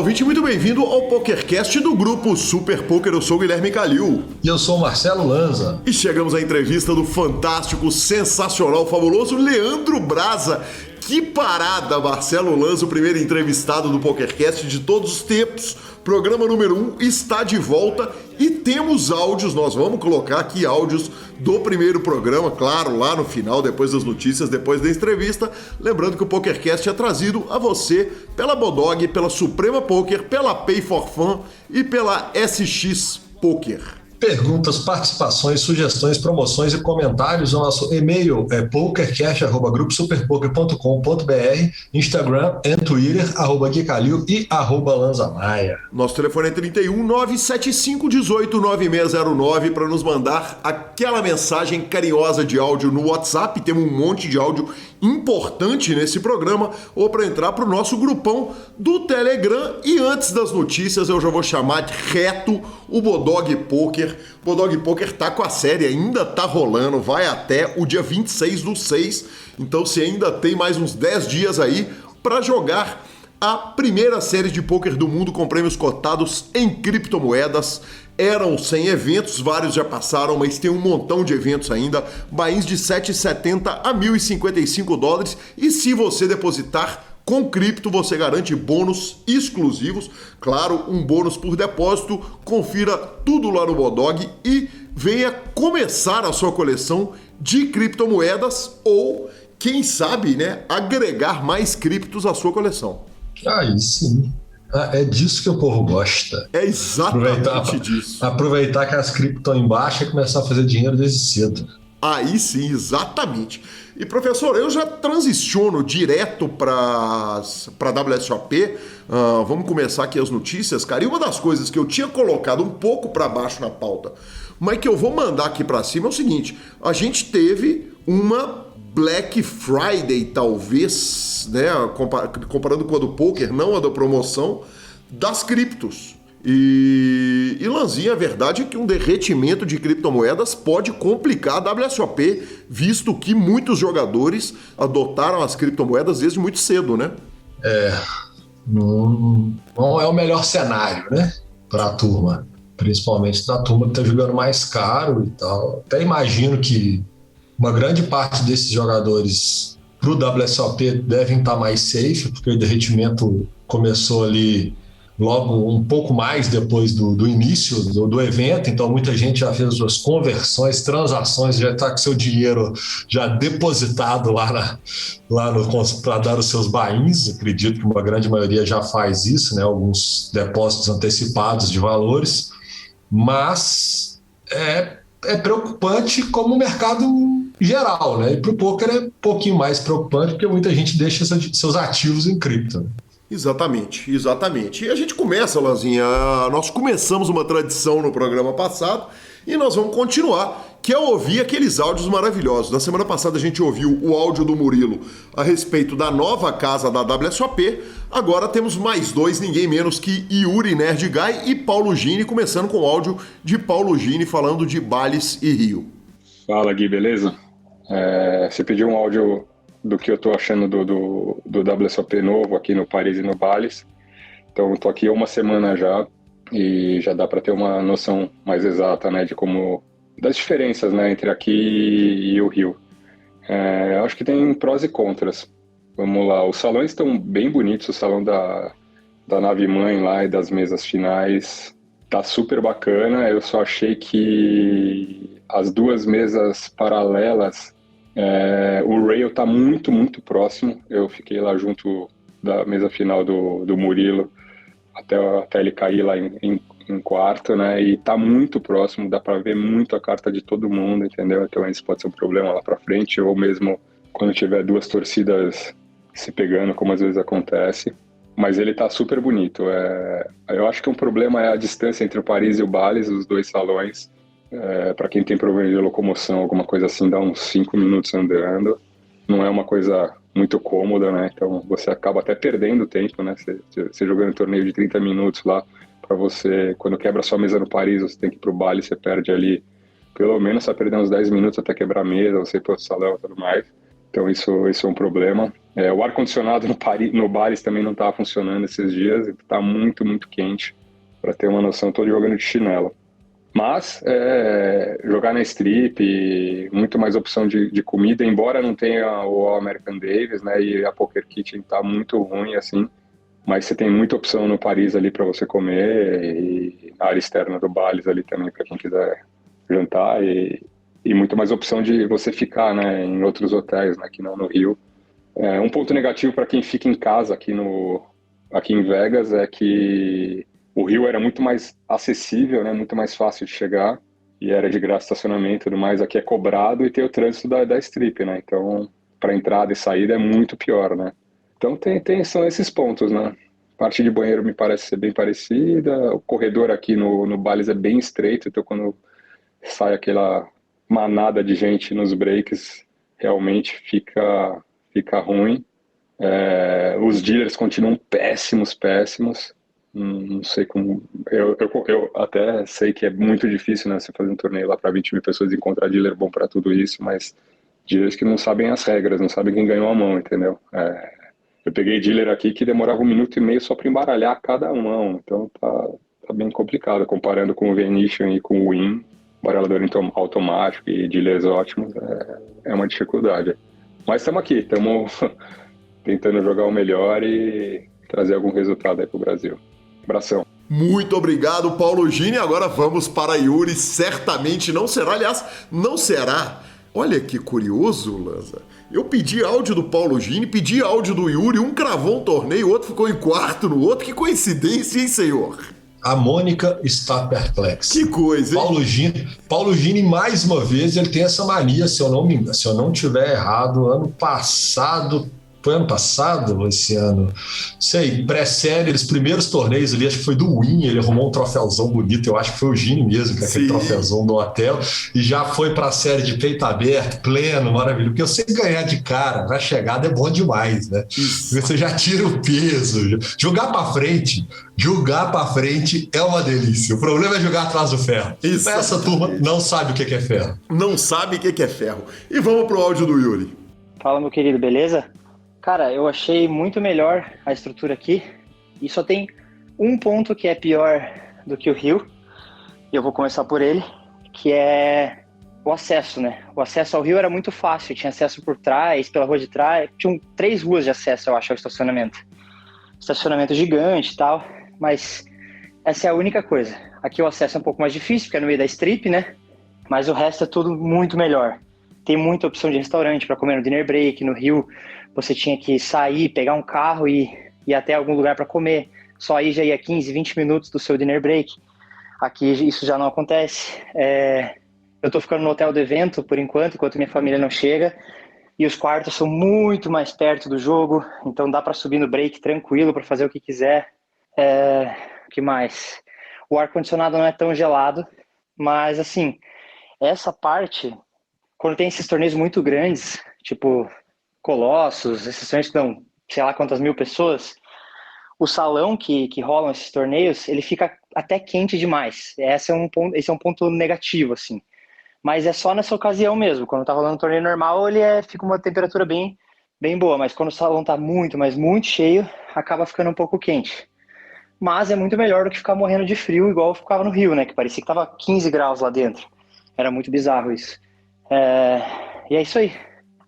ouvinte, muito bem-vindo ao PokerCast do grupo Super Poker. Eu sou o Guilherme Calil. E eu sou o Marcelo Lanza. E chegamos à entrevista do fantástico, sensacional, fabuloso Leandro Braza. Que parada, Marcelo Lanza, o primeiro entrevistado do PokerCast de todos os tempos. Programa número 1 está de volta e temos áudios, nós vamos colocar aqui áudios do primeiro programa, claro, lá no final, depois das notícias, depois da entrevista. Lembrando que o PokerCast é trazido a você pela Bodog, pela Suprema Poker, pela Pay for Fun e pela SX Poker. Perguntas, participações, sugestões, promoções e comentários. O nosso e-mail é pokercast@gruposuperpoker.com.br, Instagram e Twitter, @guicalil e @lanzamaia. Nosso telefone é 31 975 18 9609 para nos mandar aquela mensagem carinhosa de áudio no WhatsApp. Temos um monte de áudio importante nesse programa, ou para entrar para o nosso grupão do Telegram. E antes das notícias, eu já vou chamar de reto o Bodog Poker. O Bodog Poker tá com a série, ainda tá rolando, vai até o dia 26/6. Então você ainda tem mais uns 10 dias aí para jogar a primeira série de poker do mundo com prêmios cotados em criptomoedas. Eram 100 eventos, vários já passaram, mas tem um montão de eventos ainda. Buy-ins de $7,70 a $1.055. E se você depositar com cripto, você garante bônus exclusivos. Claro, um bônus por depósito. Confira tudo lá no Bodog e venha começar a sua coleção de criptomoedas ou, quem sabe, né, agregar mais criptos à sua coleção. Aí sim. É disso que o povo gosta. É exatamente disso. Aproveitar que as cripto estão em baixa e começar a fazer dinheiro desde cedo. Aí sim, exatamente. E professor, eu já transiciono direto para WSOP. Vamos começar aqui as notícias, cara. E uma das coisas que eu tinha colocado um pouco para baixo na pauta, mas que eu vou mandar aqui para cima é o seguinte: a gente teve uma Black Friday, talvez, né, comparando com a do poker, não a da promoção, das criptos. E Lanzinha, a verdade é que um derretimento de criptomoedas pode complicar a WSOP, visto que muitos jogadores adotaram as criptomoedas desde muito cedo, né? Não é o melhor cenário, né, para a turma, principalmente da turma que está jogando mais caro e tal. Até imagino que uma grande parte desses jogadores para o WSOP devem estar mais safe, porque o derretimento começou ali logo um pouco mais depois do início do evento, então muita gente já fez suas conversões, transações, já está com seu dinheiro já depositado lá para dar os seus buy-ins. Acredito que uma grande maioria já faz isso, né? Alguns depósitos antecipados de valores, mas é preocupante como mercado geral, né? E para o poker é um pouquinho mais preocupante, porque muita gente deixa seus ativos em cripto, né? Exatamente. E a gente começa, Lanzinha, nós começamos uma tradição no programa passado e nós vamos continuar, que é ouvir aqueles áudios maravilhosos. Na semana passada a gente ouviu o áudio do Murilo a respeito da nova casa da WSOP. Agora temos mais dois, ninguém menos que Yuri Nerd Guy e Paulo Gini, começando com o áudio de Paulo Gini falando de Balles e Rio. Fala, Gui, beleza? Você pediu um áudio do que eu tô achando do WSOP novo aqui no Paris e no Balles. Então eu tô aqui há uma semana já e já dá para ter uma noção mais exata, né, das diferenças, né, entre aqui e o Rio. Eu acho que tem prós e contras. Vamos lá, os salões estão bem bonitos, o salão da nave mãe lá e das mesas finais tá super bacana. Eu só achei que as duas mesas paralelas, o rail tá muito, muito próximo. Eu fiquei lá junto da mesa final do Murilo até ele cair lá em quarto, né? E tá muito próximo, dá para ver muito a carta de todo mundo, entendeu? Então isso pode ser um problema lá para frente, ou mesmo quando tiver duas torcidas se pegando, como às vezes acontece. Mas ele tá super bonito. Eu acho que um problema é a distância entre o Paris e o Balles, os dois salões. Para quem tem problema de locomoção, alguma coisa assim, dá uns 5 minutos andando. Não é uma coisa muito cômoda, né? Então você acaba até perdendo tempo, né? Você jogando um torneio de 30 minutos lá, para você, quando quebra sua mesa no Paris, você tem que ir pro Bali, você perde ali, pelo menos você vai perder uns 10 minutos até quebrar a mesa, você ir pro outro salão e tudo mais. Então isso é um problema. O ar-condicionado no Ballis também não estava funcionando esses dias, está muito, muito quente. Para ter uma noção, estou jogando de chinelo. Mas jogar na strip, muito mais opção de comida, embora não tenha o All American Davis, né? E a Poker Kitchen está muito ruim, assim. Mas você tem muita opção no Paris ali para você comer, e na área externa do Ballis ali também, para quem quiser jantar. E muito mais opção de você ficar, né, em outros hotéis, né, que não no Rio. Um ponto negativo para quem fica em casa aqui em Vegas é que o Rio era muito mais acessível, né, muito mais fácil de chegar, e era de graça estacionamento e tudo mais. Aqui é cobrado e tem o trânsito da Strip, né? Então, para entrada e saída é muito pior, né? Então, são esses pontos, né? A parte de banheiro me parece ser bem parecida, o corredor aqui no Ballis é bem estreito, então quando sai aquela manada de gente nos breaks, realmente fica ruim. Os dealers continuam péssimos. Não sei como. Eu até sei que é muito difícil, né? Você fazer um torneio lá para 20 mil pessoas e encontrar dealer bom para tudo isso, mas dealers que não sabem as regras, não sabem quem ganhou a mão, entendeu? Eu peguei dealer aqui que demorava 1 minuto e meio só para embaralhar cada mão, então tá bem complicado. Comparando com o Venetian e com o Win, baralhador automático e dealers ótimos, é uma dificuldade. Mas estamos aqui, estamos tentando jogar o melhor e trazer algum resultado aí para o Brasil. Abração. Muito obrigado, Paulo Gini. Agora vamos para Yuri. Certamente não será, aliás, não será. Olha que curioso, Lanza. Eu pedi áudio do Paulo Gini, pedi áudio do Yuri, um cravou um torneio, o outro ficou em quarto no outro. Que coincidência, hein, senhor? A Mônica está perplexa. Que coisa, hein? Paulo Gini, mais uma vez, ele tem essa mania, se eu não tiver errado, ano passado, foi ano passado ou esse ano? Sei, pré-série, os primeiros torneios ali, acho que foi do Win, ele arrumou um troféuzão bonito, eu acho que foi o Gini mesmo, que é aquele troféuzão do hotel, e já foi para a série de peito aberto, pleno, maravilhoso, porque eu sei ganhar de cara, na chegada é bom demais, né? Você já tira o peso, jogar para frente é uma delícia, o problema é jogar atrás do ferro. Isso. Essa turma não sabe o que é ferro. Não sabe o que é ferro. E vamos pro áudio do Yuri. Fala, meu querido, beleza? Cara, eu achei muito melhor a estrutura aqui e só tem um ponto que é pior do que o Rio, e eu vou começar por ele, que é o acesso, né? O acesso ao Rio era muito fácil, tinha acesso por trás, pela rua de trás, tinham 3 ruas de acesso, eu acho, ao estacionamento. Estacionamento gigante e tal, mas essa é a única coisa. Aqui o acesso é um pouco mais difícil, porque é no meio da strip, né? Mas o resto é tudo muito melhor. Tem muita opção de restaurante para comer no dinner break. No Rio, você tinha que sair, pegar um carro e ir até algum lugar para comer. Só aí já ia 15, 20 minutos do seu dinner break. Aqui isso já não acontece. Eu tô ficando no hotel do evento por enquanto minha família não chega. E os quartos são muito mais perto do jogo, então dá para subir no break tranquilo para fazer o que quiser. O que mais? O ar-condicionado não é tão gelado, mas assim, essa parte, quando tem esses torneios muito grandes, tipo Colossus, esses torneios que dão sei lá quantas mil pessoas, o salão que rolam esses torneios, ele fica até quente demais. Esse é um ponto negativo, assim. Mas é só nessa ocasião mesmo. Quando tá rolando um torneio normal, fica uma temperatura bem boa. Mas quando o salão tá muito, mas muito cheio, acaba ficando um pouco quente. Mas é muito melhor do que ficar morrendo de frio, igual eu ficava no Rio, né? Que parecia que tava 15 graus lá dentro. Era muito bizarro isso. E é isso aí.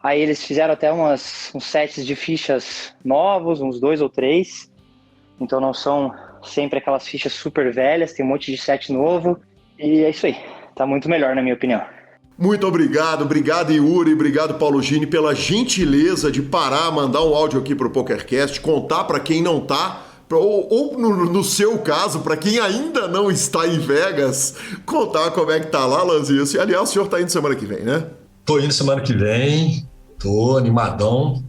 Aí eles fizeram até uns sets de fichas novos, uns 2 ou 3. Então não são sempre aquelas fichas super velhas, tem um monte de set novo. E é isso aí. Tá muito melhor, na minha opinião. Muito obrigado Yuri, obrigado Paulo Gini pela gentileza de parar, mandar um áudio aqui pro PokerCast, contar para quem não tá, ou no seu caso, para quem ainda não está em Vegas, contar como é que tá lá, Lanzinho. Aliás, o senhor tá indo semana que vem, né? Tô indo semana que vem, tô animadão.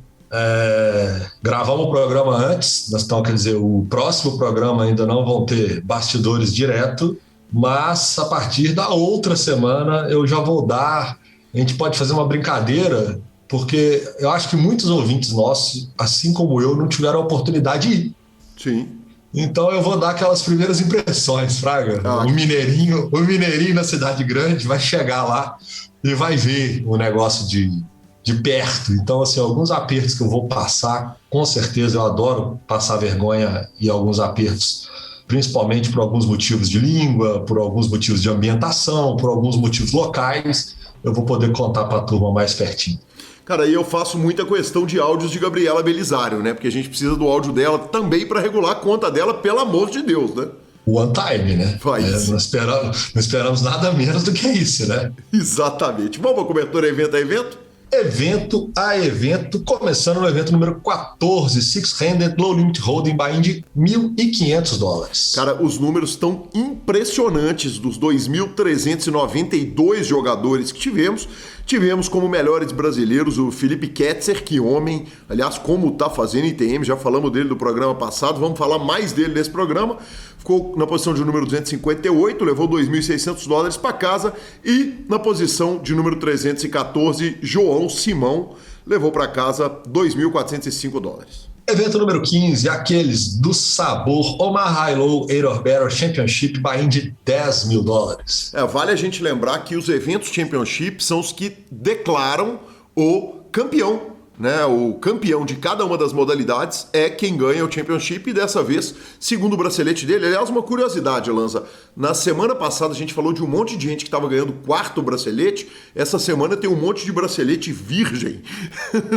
Gravamos o programa antes, quer dizer, o próximo programa ainda não vão ter bastidores direto, mas a partir da outra semana eu já vou dar, a gente pode fazer uma brincadeira, porque eu acho que muitos ouvintes nossos, assim como eu, não tiveram a oportunidade de ir. Sim. Então eu vou dar aquelas primeiras impressões, Fraga. O mineirinho na cidade grande vai chegar lá e vai ver o negócio de de perto. Então, assim, alguns apertos que eu vou passar, com certeza eu adoro passar vergonha e alguns apertos, principalmente por alguns motivos de língua, por alguns motivos de ambientação, por alguns motivos locais, eu vou poder contar para a turma mais pertinho. Cara, aí eu faço muita questão de áudios de Gabriela Belisário, né? Porque a gente precisa do áudio dela também para regular a conta dela, pelo amor de Deus, né? One time, né? Não esperamos nada menos do que isso, né? Exatamente. Vamos para a cobertura evento a evento? Evento a evento, começando no evento número 14, Six-Handed Low Limit Hold'em Buy-in de $1.500. Cara, os números estão impressionantes dos 2.392 jogadores que tivemos. Tivemos como melhores brasileiros o Felipe Ketzer, que homem, aliás, como tá fazendo ITM, já falamos dele do programa passado, vamos falar mais dele nesse programa. Ficou na posição de número 258, levou $2.600 para casa, e na posição de número 314, João Simão, levou para casa $2.405. Evento número 15, aqueles do sabor Omaha High Low 8 Barrel Championship buy-in de $10.000. Vale a gente lembrar que os eventos Championship são os que declaram o campeão, né? O campeão de cada uma das modalidades é quem ganha o Championship, e dessa vez, segundo o bracelete dele. Aliás, uma curiosidade, Lanza, na semana passada a gente falou de um monte de gente que estava ganhando quarto bracelete. Essa semana tem um monte de bracelete virgem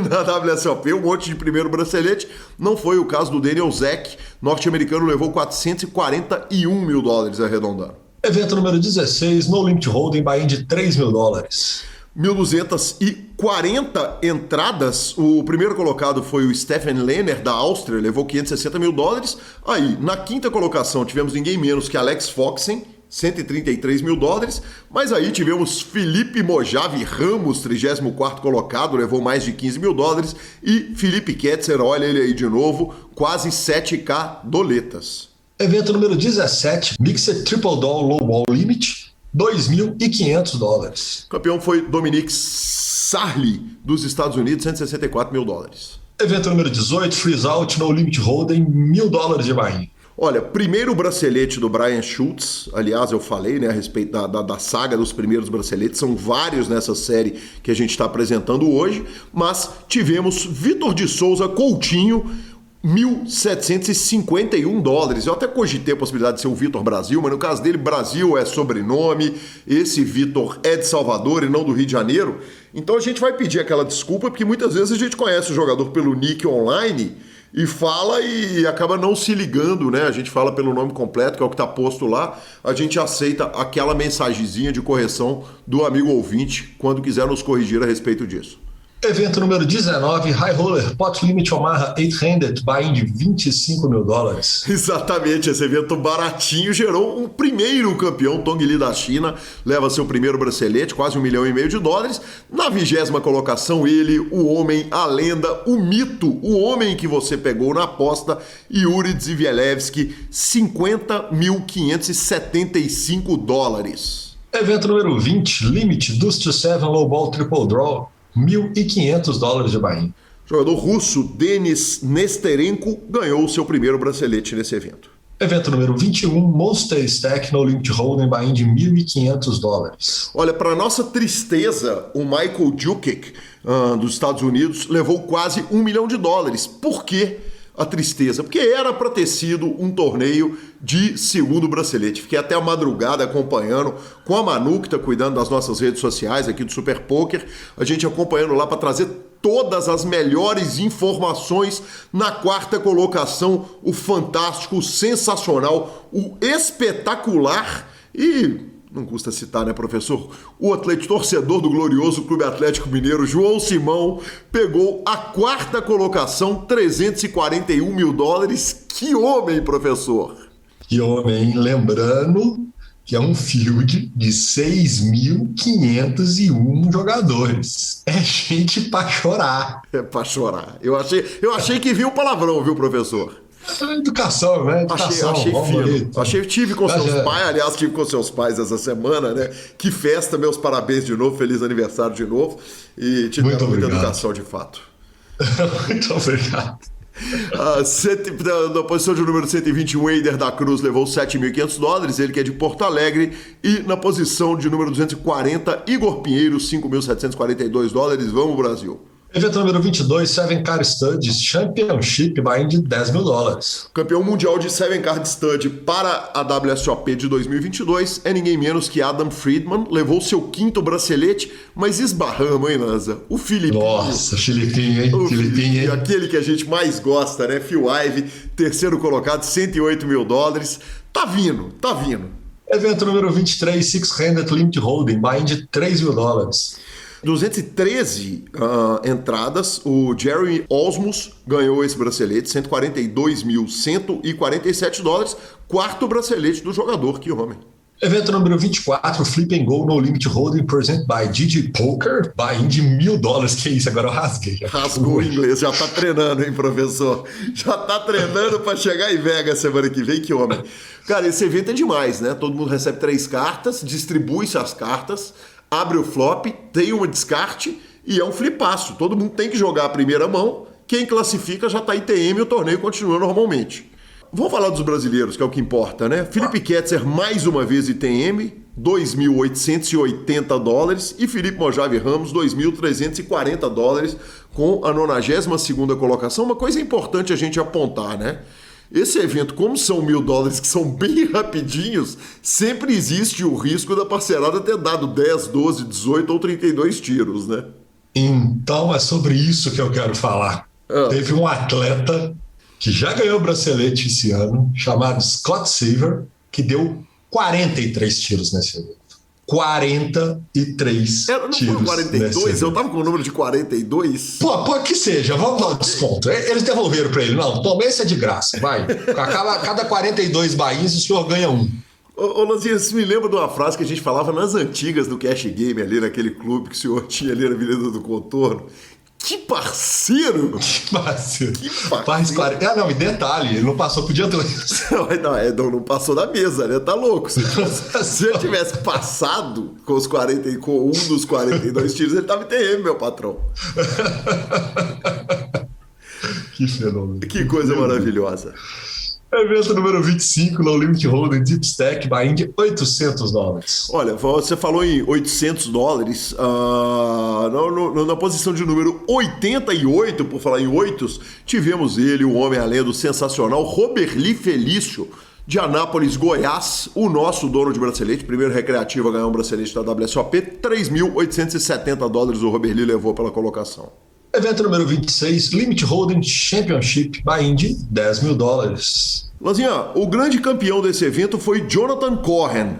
na WSOP, um monte de primeiro bracelete. Não foi o caso do Daniel Zeck, norte-americano, levou $441 mil arredondando. Evento número 16, No Limit Hold'em buy-in de $3.000. 1.240 entradas. O primeiro colocado foi o Stefan Lehner, da Áustria, levou $560 mil. Aí, na quinta colocação, tivemos ninguém menos que Alex Foxen, $133 mil. Mas aí tivemos Felipe Mojave Ramos, 34º colocado, levou mais de $15 mil. E Felipe Ketzer, olha ele aí de novo, quase 7K doletas. Evento número 17, Mixed Triple Down Low Ball Limit, $2.500. O campeão foi Dominique Sarli, dos Estados Unidos, $164 mil. Evento número 18, Freeze Out No Limit Hold'em, $1.000 de buy-in. Olha, primeiro bracelete do Brian Schultz, aliás, eu falei, né, a respeito da saga dos primeiros braceletes, são vários nessa série que a gente está apresentando hoje, mas tivemos Vitor de Souza Coutinho, $1.751. Eu até cogitei a possibilidade de ser o Vitor Brasil, mas no caso dele, Brasil é sobrenome, esse Vitor é de Salvador e não do Rio de Janeiro. Então a gente vai pedir aquela desculpa, porque muitas vezes a gente conhece o jogador pelo nick online e fala e acaba não se ligando, né? A gente fala pelo nome completo, que é o que está posto lá. A gente aceita aquela mensagenzinha de correção do amigo ouvinte quando quiser nos corrigir a respeito disso. Evento número 19, High Roller Pot Limit Omaha 800 buy-in de $25 mil. Exatamente, esse evento baratinho gerou um primeiro campeão, Tong Li da China, leva seu primeiro bracelete, quase $1,5 milhão. Na 20ª colocação, ele, o homem, a lenda, o mito, o homem que você pegou na aposta, Yuri Dzivielewski, $50.575. Evento número 20, Limit Dust to 7 Low Ball Triple Draw, $1.500 de buy-in. O jogador russo Denis Nesterenko ganhou o seu primeiro bracelete nesse evento. Evento número 21, Monster Stack No Limit Hold'em buy-in de $1.500. Olha, para nossa tristeza, o Michael Jukic, dos Estados Unidos, levou quase $1 milhão. Por quê? A tristeza, porque era para ter sido um torneio de segundo bracelete. Fiquei até a madrugada acompanhando com a Manu, que está cuidando das nossas redes sociais aqui do Super Poker, a gente acompanhando lá para trazer todas as melhores informações. Na quarta colocação, o fantástico, o sensacional, o espetacular e... não custa citar, né, professor? O atleta torcedor do glorioso Clube Atlético Mineiro, João Simão, pegou a quarta colocação, $341 mil. Que homem, professor! Que homem, lembrando que é um field de 6.501 jogadores. É gente pra chorar. É pra chorar. Eu achei que viu o palavrão, viu, professor? Educação, né? Educação. Achei fino. Tive com seus pais, aliás, tive com seus pais essa semana, né? Que festa, meus parabéns de novo, feliz aniversário de novo. E tive muita educação, de fato. Muito obrigado. Na posição de número 121, Eider da Cruz levou $7.500, ele que é de Porto Alegre. E na posição de número 240, Igor Pinheiro, $5.742. Vamos, Brasil. Evento número 22, Seven Card Studies Championship, buy-in de $10.000. Campeão mundial de Seven Card Stud para a WSOP de 2022 é ninguém menos que Adam Friedman. Levou seu 5º bracelete, mas esbarramos, hein, Lanza? O Filipinho. Nossa, Filipinho, hein? Filipinho, hein? Aquele que a gente mais gosta, né? Phil Ivey, 3º colocado, $108.000. Tá vindo. Evento número 23, Six-Handed Limit Hold'em, buy-in de $3.000. 213 entradas, o Jerry Osmus ganhou esse bracelete, $142.147, 4º bracelete do jogador, que homem. Evento número 24, Flip and Go No Limit Hold'em, present by Digi Poker, buy-in de $1.000. Que isso, agora eu rasguei. Rasgou o inglês, já tá treinando, hein, professor? Já tá treinando pra chegar em Vegas semana que vem, que homem. Cara, esse evento é demais, né? Todo mundo recebe 3 cartas, distribui-se as cartas, abre o flop, tem uma descarte e é um flipaço. Todo mundo tem que jogar a primeira mão. Quem classifica já tá ITM e o torneio continua normalmente. Vamos falar dos brasileiros, que é o que importa, né? Felipe Ketzer, mais uma vez ITM, $2.880. E Felipe Mojave Ramos, $2.340, com a 92ª colocação. Uma coisa importante a gente apontar, né? Esse evento, como são $1.000 que são bem rapidinhos, sempre existe o risco da parcerada ter dado 10, 12, 18 ou 32 tiros, né? Então é sobre isso que eu quero falar. Teve um atleta que já ganhou o bracelete esse ano, chamado Scott Seaver, que deu 43 tiros nesse evento. 43 não tiros. Não foi 42? Eu tava com o número de 42. Pô, que seja, vamos dar um desconto. Eles devolveram pra ele. Não, toma, esse é de graça, vai. Cada 42 bainhas o senhor ganha um. Ô Lanzinha, você me lembra de uma frase que a gente falava nas antigas do Cash Game, ali naquele clube que o senhor tinha ali na Avenida do Contorno? Que parceiro! Que parceiro! Não, e detalhe, ele não passou pro dia 2. Não passou da mesa, né? Tá louco. Se eu tivesse passado com um dos 42 tiros, ele tava em TM, meu patrão. Que fenômeno. Que coisa maravilhosa. Evento número 25, No Limit Hold'em Deep Stack, buy-in de $800. Olha, você falou em $800, na posição de número 88, por falar em oitos, tivemos ele, o homem além do sensacional, Roberli Felício, de Anápolis, Goiás, o nosso dono de bracelete, primeiro recreativo a ganhar um bracelete da WSOP, $3.870 o Roberli levou pela colocação. Evento número 26, Limit Hold'em Championship, buy-in de $10.000. Lanzinha, o grande campeão desse evento foi Jonathan Cohen,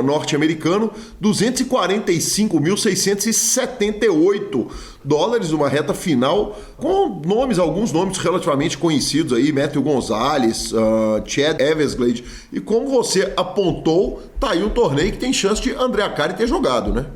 norte-americano, $245.678, uma reta final, com alguns nomes relativamente conhecidos aí, Matthew Gonzalez, Chad Eversglade, e como você apontou, tá aí um torneio que tem chance de André Akari ter jogado, né?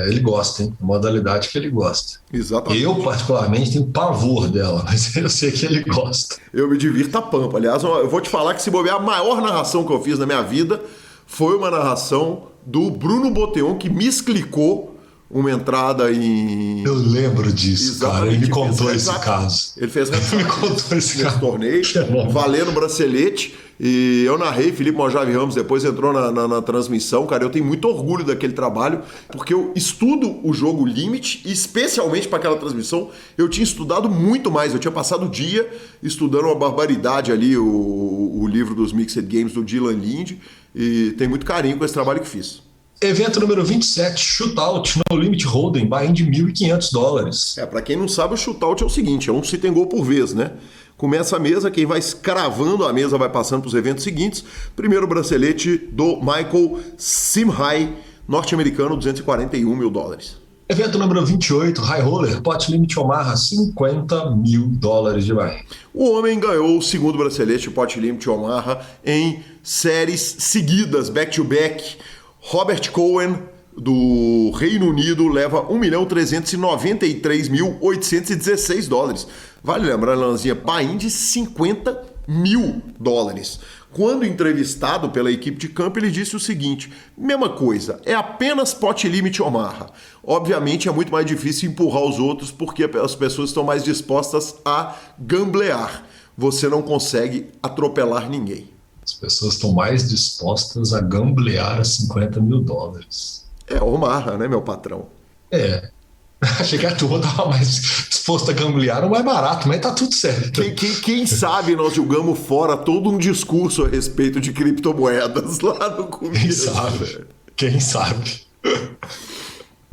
Ele gosta, hein? Modalidade que ele gosta. Exatamente. Eu, particularmente, tenho pavor dela, mas eu sei que ele gosta. Eu me divirto a pampa. Aliás, eu vou te falar que se bobear, a maior narração que eu fiz na minha vida foi uma narração do Bruno Boteon, que me explicou uma entrada em... Eu lembro disso, exatamente, cara. Ele me contou esse caso. Ele fez esse torneio, valendo bracelete. E eu narrei, Felipe Mojave Ramos depois entrou na transmissão. Cara, eu tenho muito orgulho daquele trabalho, porque eu estudo o jogo Limit, e especialmente para aquela transmissão, eu tinha estudado muito mais. Eu tinha passado o dia estudando uma barbaridade ali, o livro dos Mixed Games do Dylan Lind, e tenho muito carinho com esse trabalho que fiz. Evento número 27, Shootout No Limit Hold'em, buy-in de $1.500. Para quem não sabe, o Shootout é o seguinte, é um sit and go por vez, né? Começa a mesa, quem vai escravando a mesa vai passando para os eventos seguintes. Primeiro bracelete do Michael Simhai, norte-americano, $241.000. Evento número 28, High Roller, Pot Limit Omaha, $50.000 de buy-in. O homem ganhou o segundo bracelete Pot Limit Omaha em séries seguidas, back-to-back. Robert Cohen, do Reino Unido, leva $1.393.816. Vale lembrar, Lanzinha, buy-in de $50.000, Quando entrevistado pela equipe de campo, ele disse o seguinte: mesma coisa, é apenas pot limit Omaha. Obviamente é muito mais difícil empurrar os outros porque as pessoas estão mais dispostas a gamblear. Você não consegue atropelar ninguém. As pessoas estão mais dispostas a gamblear a $50 mil. É Omaha, né, meu patrão? É. Achei que a turma estava mais disposta a gamblear no mais barato, mas tá tudo certo. Quem sabe nós jogamos fora todo um discurso a respeito de criptomoedas lá no começo. Quem sabe? Quem sabe?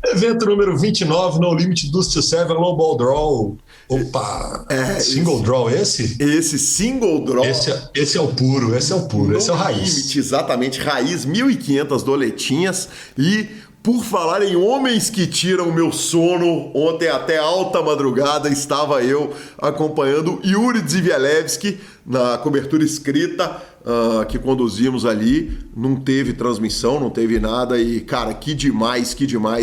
Evento número 29, No Limit Dust 7, Low Ball Draw. Opa! Single draw esse? Esse single draw. Esse é o puro, esse é o raiz. Limite, exatamente, raiz, 1.500 doletinhas. E por falar em homens que tiram o meu sono, ontem até alta madrugada estava eu acompanhando Yuri Dzivielewski na cobertura escrita que conduzimos ali. Não teve transmissão, não teve nada e, cara, que demais,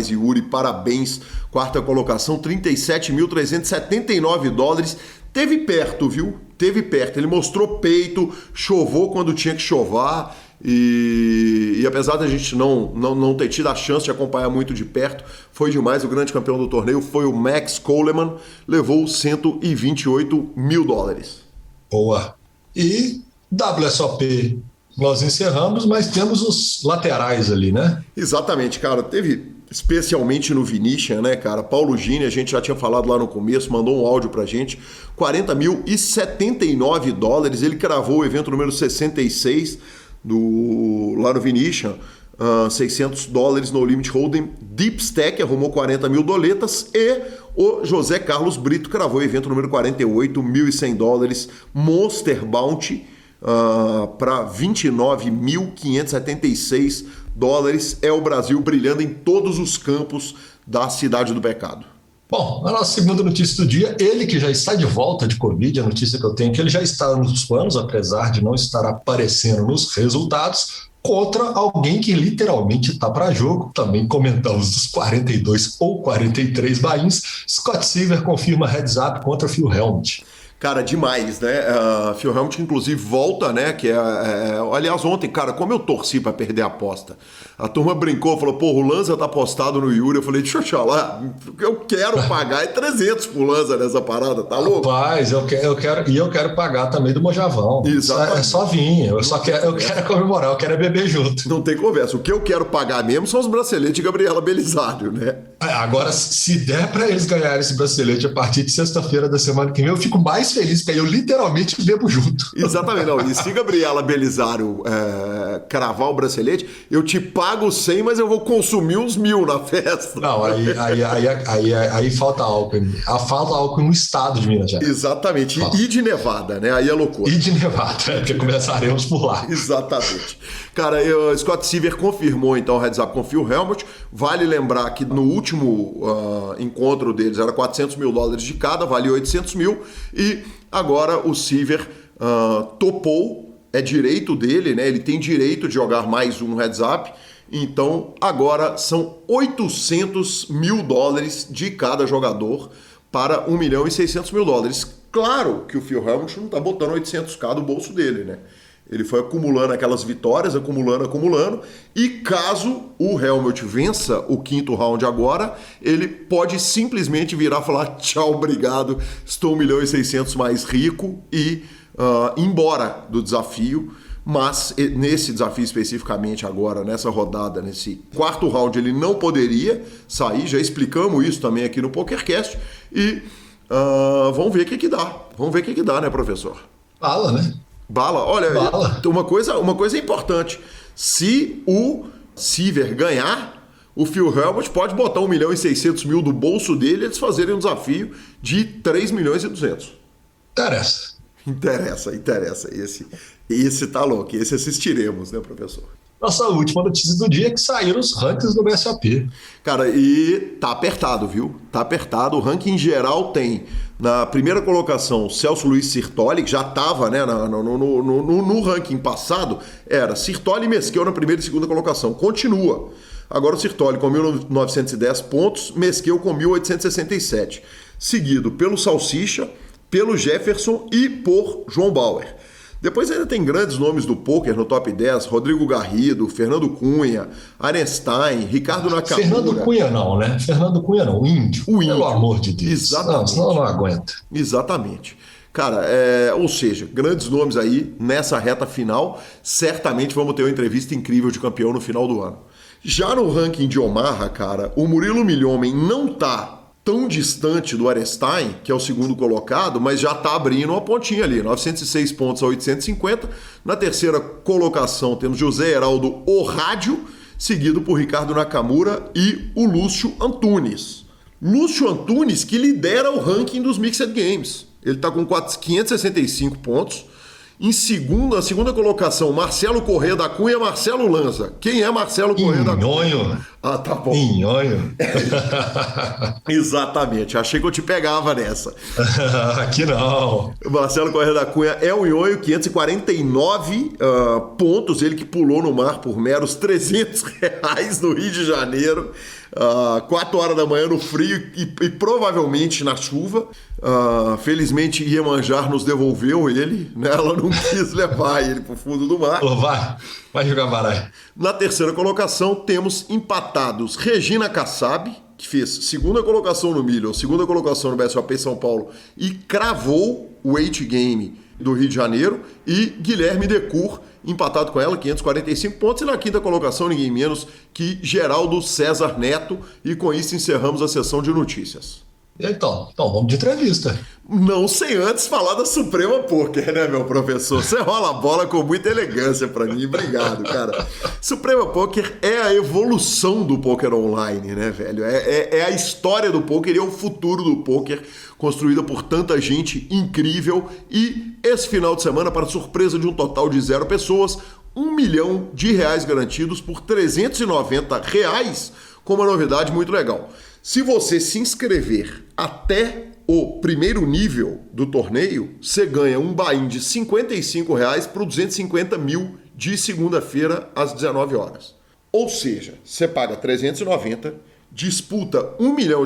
Yuri, parabéns. Quarta colocação, $37.379. Teve perto, viu? Teve perto. Ele mostrou peito, chovou quando tinha que chovar. E apesar da gente não ter tido a chance de acompanhar muito de perto, foi demais. O grande campeão do torneio foi o Max Coleman, levou $128 mil. Boa. E WSOP nós encerramos, mas temos os laterais ali, né? Exatamente, cara. Teve, especialmente no Vinicius, né, cara? Paulo Gini, a gente já tinha falado lá no começo, mandou um áudio pra gente. $40.079. Ele cravou o evento número 66 lá no Vinicius. $600 no Limit Hold'em. Deep Stack arrumou $40 mil e o José Carlos Brito cravou o evento número 48, $1.100. Monster Bounty para $29.576. É o Brasil brilhando em todos os campos da Cidade do Pecado. Bom, a nossa segunda notícia do dia, ele que já está de volta de Covid, a notícia que eu tenho é que ele já está nos planos, apesar de não estar aparecendo nos resultados, contra alguém que literalmente está para jogo. Também comentamos dos 42 ou 43 buy-ins. Scott Silver confirma heads up contra Phil Hellmuth. Cara, demais, né? Phil Hellmuth, inclusive, volta, né? Aliás, ontem, cara, como eu torci pra perder a aposta. A turma brincou, falou, pô, o Lanza tá apostado no Yuri. Eu falei, deixa eu falar, eu quero pagar 300 pro Lanza nessa parada, tá louco? Rapaz, eu quero pagar também do Mojavão. Exatamente. É só vinho, eu quero comemorar, eu quero beber junto. Não tem conversa. O que eu quero pagar mesmo são os braceletes de Gabriela Belisário, né? Agora, se der pra eles ganharem esse bracelete a partir de sexta-feira da semana que vem, eu fico mais feliz, porque aí eu literalmente bebo junto. Exatamente, não. E se Gabriela Belisário cravar o bracelete, eu te pago 100, mas eu vou consumir uns 1.000 na festa. Não, aí falta álcool. Falta álcool no estado de Minas Gerais. Exatamente. E de Nevada, né? Aí é loucura. E de Nevada, porque começaremos por lá. Exatamente. Cara, Scott Silver confirmou então o heads up com Phil Hellmuth. Vale lembrar que no último encontro deles era $400 mil de cada, vale 800 mil. E agora o Silver topou, é direito dele, né? Ele tem direito de jogar mais um heads up. Então agora são $800 mil de cada jogador para $1.600.000. Claro que o Phil Hellmuth não está botando 800k do bolso dele, né? Ele foi acumulando aquelas vitórias, acumulando, e caso o Hellmuth vença o quinto round agora, ele pode simplesmente virar e falar tchau, obrigado, estou $1.600.000 mais rico e ir embora do desafio. Mas nesse desafio especificamente agora, nessa rodada, nesse quarto round, ele não poderia sair, já explicamos isso também aqui no PokerCast, e vamos ver o que dá. Vamos ver o que dá, né, professor? Fala, né? Bala, olha, uma coisa importante. Se o Silver ganhar, o Phil Hellmuth pode botar $1.600.000 do bolso dele e eles fazerem um desafio de $3.200.000. Interessa. Esse tá louco, esse assistiremos, né, professor? Nossa última notícia do dia é que saíram os rankings do BSOP. Cara, e tá apertado, viu? Tá apertado. O ranking geral tem, na primeira colocação, Celso Luiz Sirtoli, que já estava, né, no ranking passado, era Sirtoli e Mesquel na primeira e segunda colocação. Continua. Agora o Sirtoli com 1.910 pontos, Mesquel com 1.867. Seguido pelo Salsicha, pelo Jefferson e por João Bauer. Depois ainda tem grandes nomes do pôquer no top 10, Rodrigo Garrido, Fernando Cunha, Arenstein, Ricardo Nakamura. Fernando Cunha não, né? Fernando Cunha não, o índio. Pelo amor de Deus. Exatamente. Não, senão não aguenta. Exatamente. Cara, ou seja, grandes nomes aí nessa reta final. Certamente vamos ter uma entrevista incrível de campeão no final do ano. Já no ranking de Omaha, cara, o Murilo Milhomem não tá tão distante do Arenstein, que é o segundo colocado, mas já está abrindo uma pontinha ali, 906 pontos a 850. Na terceira colocação temos José Heraldo O Rádio, seguido por Ricardo Nakamura e o Lúcio Antunes. Lúcio Antunes que lidera o ranking dos Mixed Games. Ele está com 565 pontos. Em segunda colocação, Marcelo Corrêa da Cunha, Marcelo Lanza. Quem é Marcelo Corrêa da Cunha? Ah, tá bom. Inhonho. Exatamente, achei que eu te pegava nessa. Aqui não. Marcelo Corrêa da Cunha é o Inhonho, 549 pontos, ele que pulou no mar por meros R$300 no Rio de Janeiro. 4 horas da manhã no frio e provavelmente na chuva. Felizmente Iemanjar nos devolveu ele, né? Ela não quis levar ele pro fundo do mar. Vai jogar baralho. Na terceira colocação temos empatados Regina Kassab, que fez segunda colocação no Million, segunda colocação no BSOP São Paulo e cravou o 8 Game do Rio de Janeiro, e Guilherme Decour, empatado com ela, 545 pontos, e na quinta colocação ninguém menos que Geraldo César Neto, e com isso encerramos a sessão de notícias. Então vamos de entrevista. Não sem antes falar da Suprema Poker, né, meu professor? Você rola a bola com muita elegância pra mim. Obrigado, cara. Suprema Poker é a evolução do poker online, né, velho? É a história do poker e é o futuro do poker, construída por tanta gente incrível. E esse final de semana, para surpresa de um total de 0 pessoas, R$1 milhão garantidos por R$390, com uma novidade muito legal. Se você se inscrever até o primeiro nível do torneio, você ganha um buy-in de R$55 para 250 mil de segunda-feira às 19 horas. Ou seja, você paga 390, disputa R$1 milhão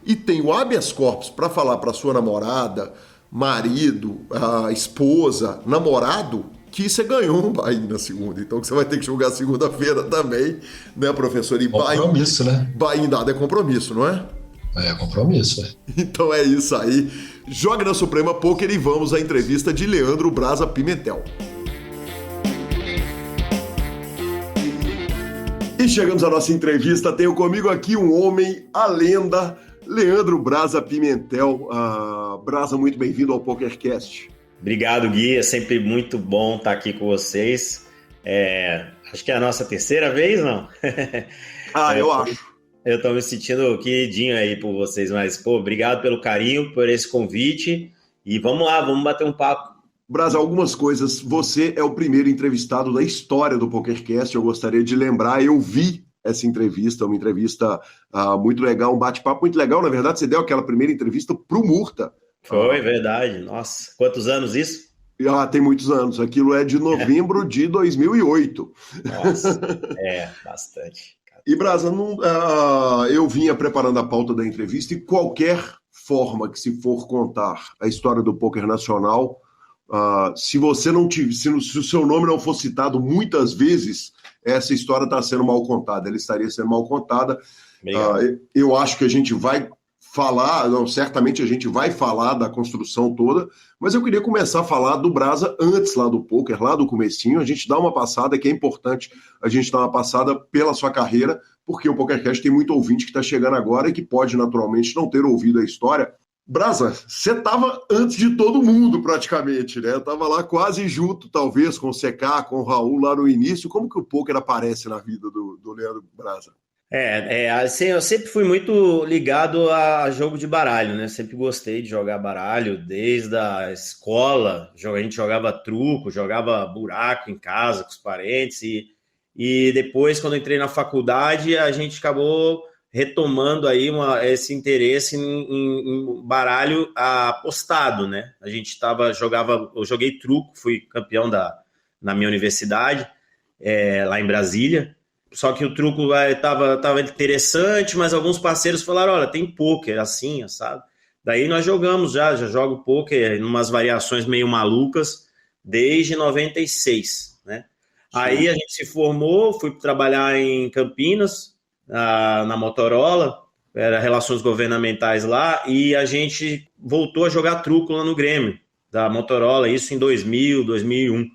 e tem o habeas corpus para falar para sua namorada, marido, esposa, namorado, que você ganhou um buy-in na segunda. Então que você vai ter que jogar segunda-feira também, né, professor? E compromisso, né? Buy-in dado é compromisso, não é? É compromisso, é. Então é isso aí. Jogue na Suprema Poker e vamos à entrevista de Leandro Braza Pimentel. E chegamos à nossa entrevista. Tenho comigo aqui um homem, a lenda, Leandro Braza Pimentel. Braza, muito bem-vindo ao PokerCast. Obrigado, Gui. É sempre muito bom estar aqui com vocês. Acho que é a nossa terceira vez, não? Eu acho. Eu estou me sentindo queridinho aí por vocês, mas, obrigado pelo carinho, por esse convite. E vamos lá, vamos bater um papo. Braza, algumas coisas. Você é o primeiro entrevistado da história do PokerCast. Eu gostaria de lembrar, eu vi essa entrevista, uma entrevista muito legal, um bate-papo muito legal. Na verdade, você deu aquela primeira entrevista pro Murta. Foi, verdade. Nossa, quantos anos isso? Tem muitos anos. Aquilo é de novembro de 2008. Nossa, bastante. E, Braza, eu vinha preparando a pauta da entrevista e qualquer forma que se for contar a história do poker nacional, se o seu nome não for citado muitas vezes, essa história está sendo mal contada. Ela estaria sendo mal contada. Eu acho que a gente vai falar, certamente a gente vai falar da construção toda, mas eu queria começar a falar do Braza antes lá do poker, lá do comecinho. A gente dá uma passada, que é importante a gente dar uma passada pela sua carreira, porque o PokerCast tem muito ouvinte que está chegando agora e que pode naturalmente não ter ouvido a história. Braza, você estava antes de todo mundo praticamente, né? Estava lá quase junto, talvez, com o CK, com o Raul lá no início. Como que o poker aparece na vida do Leandro Braza? Assim, eu sempre fui muito ligado a jogo de baralho, né? Sempre gostei de jogar baralho, desde a escola. A gente jogava truco, jogava buraco em casa com os parentes. E depois, quando eu entrei na faculdade, a gente acabou retomando aí esse interesse em baralho apostado, né? Eu joguei truco, fui campeão na minha universidade, lá em Brasília. Só que o truco estava interessante, mas alguns parceiros falaram, olha, tem pôquer assim, sabe? Daí nós jogamos já jogo pôquer em umas variações meio malucas, desde 96, né? Aí a gente se formou, fui trabalhar em Campinas, na Motorola, era relações governamentais lá, e a gente voltou a jogar truco lá no Grêmio, da Motorola, isso em 2000, 2001.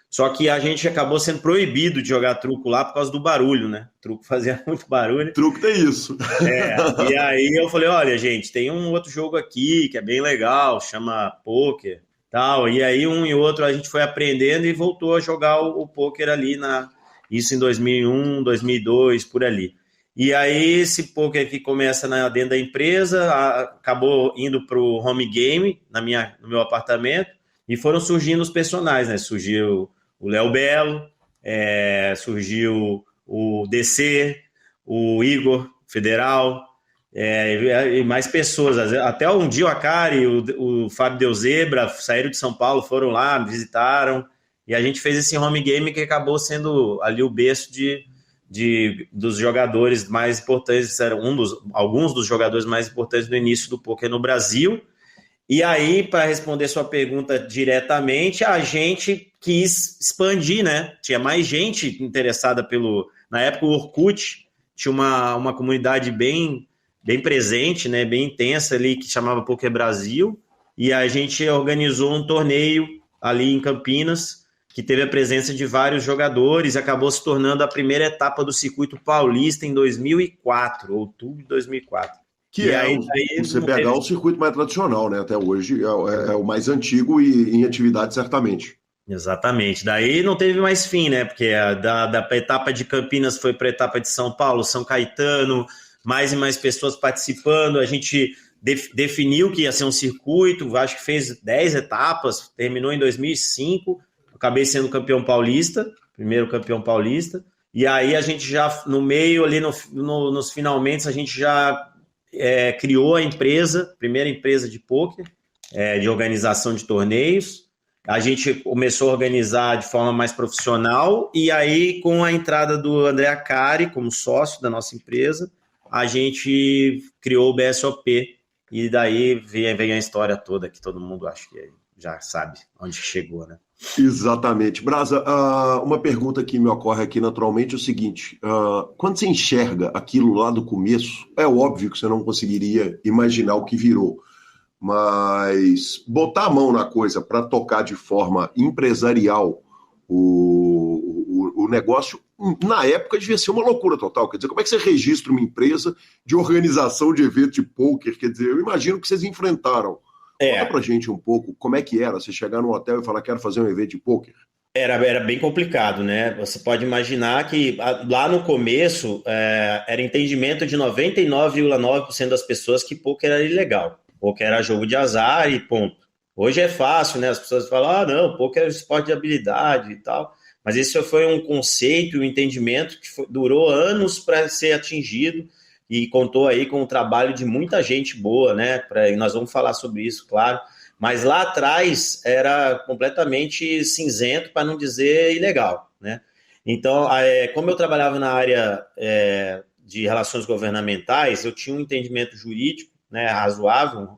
Só que a gente acabou sendo proibido de jogar truco lá por causa do barulho, né? O truco fazia muito barulho. Truco tem isso. E aí eu falei, olha, gente, tem um outro jogo aqui que é bem legal, chama pôquer, tal. E aí um e outro a gente foi aprendendo e voltou a jogar o pôquer ali, isso em 2001, 2002, por ali. E aí esse pôquer que começa dentro da empresa, acabou indo para o home game no meu apartamento, e foram surgindo os personagens, né? Surgiu o Léo Belo, surgiu o DC, o Igor Federal, e mais pessoas. Até um dia o Acari, o Fábio Deuzebra saíram de São Paulo, foram lá, visitaram, e a gente fez esse home game que acabou sendo ali o berço dos jogadores mais importantes, alguns dos jogadores mais importantes do início do poker no Brasil. E aí, para responder sua pergunta diretamente, a gente quis expandir, né? Tinha mais gente interessada Na época, o Orkut tinha uma comunidade bem presente, né? Bem intensa ali, que chamava Poker Brasil. E a gente organizou um torneio ali em Campinas, que teve a presença de vários jogadores, e acabou se tornando a primeira etapa do circuito paulista em 2004, outubro de 2004. Que o CBH é o circuito mais tradicional, né? Até hoje é o mais antigo e em atividade, certamente. Exatamente. Daí não teve mais fim, né? Porque da etapa de Campinas foi para a etapa de São Paulo, São Caetano, mais e mais pessoas participando. A gente definiu que ia ser um circuito, acho que fez 10 etapas, terminou em 2005. Acabei sendo campeão paulista, primeiro campeão paulista. E aí a gente já, no meio ali, nos finalmente, a gente já criou a empresa, primeira empresa de pôquer, de organização de torneios. A gente começou a organizar de forma mais profissional, e aí, com a entrada do André Acari como sócio da nossa empresa, a gente criou o BSOP, e daí vem a história toda, que todo mundo acho que já sabe onde chegou, né? Exatamente. Brasa, uma pergunta que me ocorre aqui naturalmente é o seguinte, quando você enxerga aquilo lá do começo, é óbvio que você não conseguiria imaginar o que virou, mas botar a mão na coisa para tocar de forma empresarial o negócio, na época devia ser uma loucura total. Quer dizer, como é que você registra uma empresa de organização de evento de pôquer? Quer dizer, eu imagino que vocês enfrentaram. Conta pra gente um pouco como é que era você chegar num hotel e falar, quero fazer um evento de pôquer. Era bem complicado, né? Você pode imaginar que lá no começo era entendimento de 99,9% das pessoas que pôquer era ilegal. Pôquer era jogo de azar e ponto. Hoje é fácil, né? As pessoas falam, não, pôquer é esporte de habilidade e tal. Mas isso foi um conceito, um entendimento que durou anos para ser atingido, e contou aí com o trabalho de muita gente boa, né? Nós vamos falar sobre isso, claro. Mas lá atrás era completamente cinzento, para não dizer ilegal, né? Então, como eu trabalhava na área de relações governamentais, eu tinha um entendimento jurídico, né, razoável,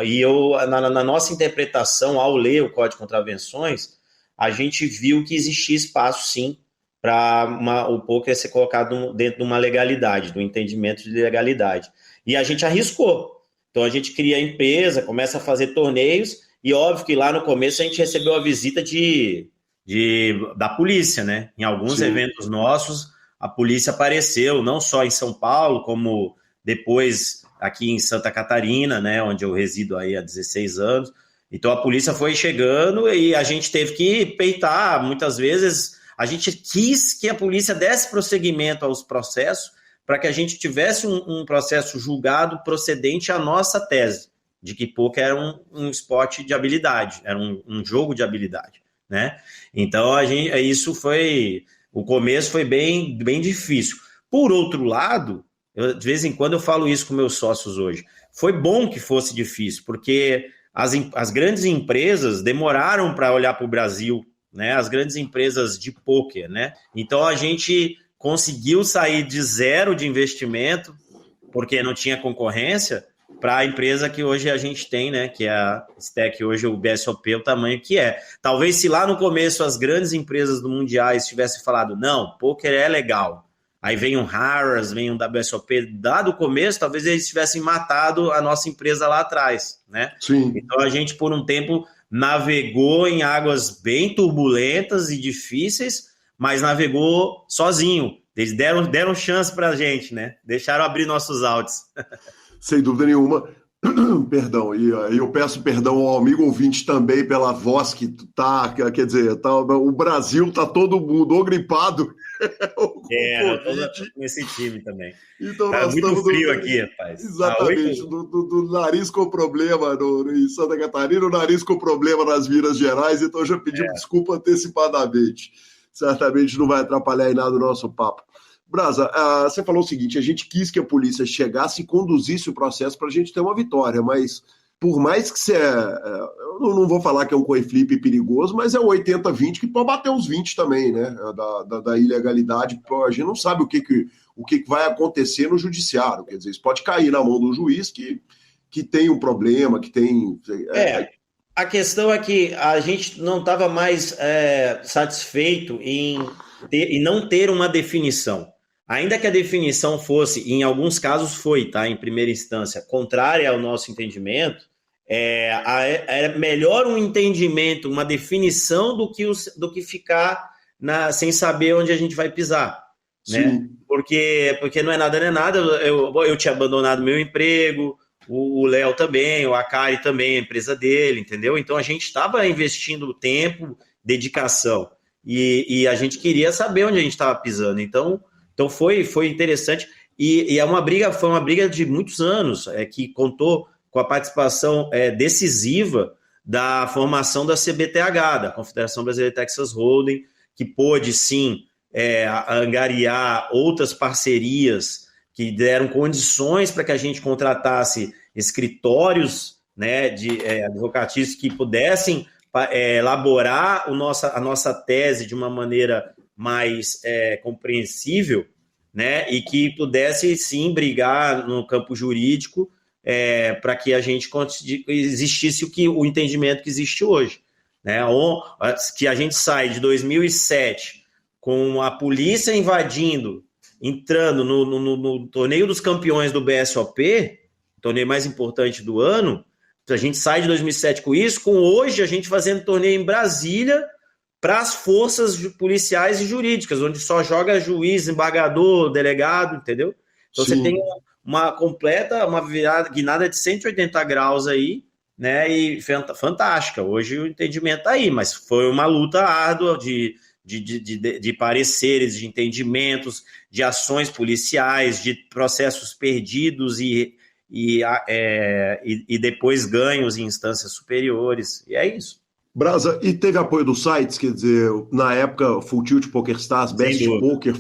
e eu, na nossa interpretação, ao ler o Código de Contravenções, a gente viu que existia espaço, sim, para o pôquer ser colocado dentro de uma legalidade, do entendimento de legalidade. E a gente arriscou. Então a gente cria a empresa, começa a fazer torneios, e óbvio que lá no começo a gente recebeu a visita da polícia, né? Em alguns eventos nossos, a polícia apareceu, não só em São Paulo, como depois aqui em Santa Catarina, né? Onde eu resido aí há 16 anos. Então a polícia foi chegando e a gente teve que peitar, muitas vezes. A gente quis que a polícia desse prosseguimento aos processos para que a gente tivesse um processo julgado procedente à nossa tese, de que pôquer era um esporte de habilidade, era um jogo de habilidade, né? Então, o começo foi bem, bem difícil. Por outro lado, de vez em quando eu falo isso com meus sócios hoje, foi bom que fosse difícil, porque as grandes empresas demoraram para olhar para o Brasil, né, as grandes empresas de pôquer, né? Então a gente conseguiu sair de zero de investimento, porque não tinha concorrência, para a empresa que hoje a gente tem, né? Que é a Stack, hoje o BSOP, o tamanho que é. Talvez se lá no começo as grandes empresas do Mundiais tivessem falado, não, poker é legal. Aí vem um Harrah's, vem um WSOP, dado o começo, talvez eles tivessem matado a nossa empresa lá atrás, né? Sim. Então a gente, por um tempo, navegou em águas bem turbulentas e difíceis, mas navegou sozinho. Eles deram chance pra gente, né? Deixaram abrir nossos outs. Sem dúvida nenhuma. Perdão, e eu peço perdão ao amigo ouvinte também pela voz que tá, quer dizer, o Brasil tá todo mundo gripado. Eu tô nesse time também. Então tá nós muito estamos frio aqui, rapaz. Exatamente, do nariz com problema em Santa Catarina, o nariz com problema nas Minas Gerais, então eu já pedi desculpa antecipadamente. Certamente não vai atrapalhar em nada o nosso papo. Brasa, você falou o seguinte, a gente quis que a polícia chegasse e conduzisse o processo para a gente ter uma vitória, mas por mais que eu não vou falar que é um coin flip perigoso, mas é o 80-20 que pode bater os 20 também, né, da ilegalidade. A gente não sabe o que vai acontecer no judiciário, quer dizer, isso pode cair na mão do juiz que tem um problema, que tem... A questão é que a gente não estava mais satisfeito em não ter uma definição. Ainda que a definição fosse, em alguns casos foi, tá, em primeira instância, contrária ao nosso entendimento, é melhor um entendimento, uma definição do que ficar sem saber onde a gente vai pisar. Né? Porque não é nada nem nada. Eu tinha abandonado meu emprego, o Léo também, o Akari também, a empresa dele, entendeu? Então a gente estava investindo tempo, dedicação, e a gente queria saber onde a gente estava pisando. Então foi interessante, e foi uma briga de muitos anos, que contou com a participação decisiva da formação da CBTH, da Confederação Brasileira de Texas Hold'em, que pôde, sim, angariar outras parcerias que deram condições para que a gente contratasse escritórios, né, de advocatícios que pudessem elaborar a nossa tese de uma maneira mais compreensível, né, e que pudesse, sim, brigar no campo jurídico para que a gente existisse o entendimento que existe hoje. Né, que a gente sai de 2007 com a polícia entrando no torneio dos campeões do BSOP, torneio mais importante do ano. A gente sai de 2007 com isso, com hoje a gente fazendo torneio em Brasília para as forças policiais e jurídicas, onde só joga juiz, embargador, delegado, entendeu? Então Sim. Você tem uma virada, guinada de 180 graus aí, né? E fantástica. Hoje o entendimento está aí, mas foi uma luta árdua de pareceres, de entendimentos, de ações policiais, de processos perdidos e depois ganhos em instâncias superiores, e é isso. Brasa, e teve apoio dos sites, quer dizer, na época, Full Tilt, PokerStars, Best Poker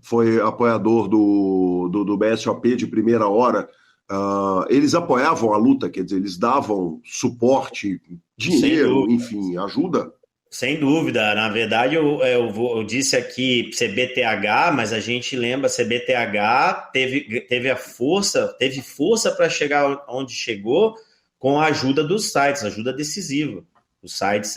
foi apoiador do BSOP de primeira hora. Eles apoiavam a luta, quer dizer, eles davam suporte, dinheiro, enfim, ajuda? Sem dúvida, na verdade eu disse aqui CBTH, mas a gente lembra, CBTH teve força para chegar onde chegou com a ajuda dos sites, ajuda decisiva. Os sites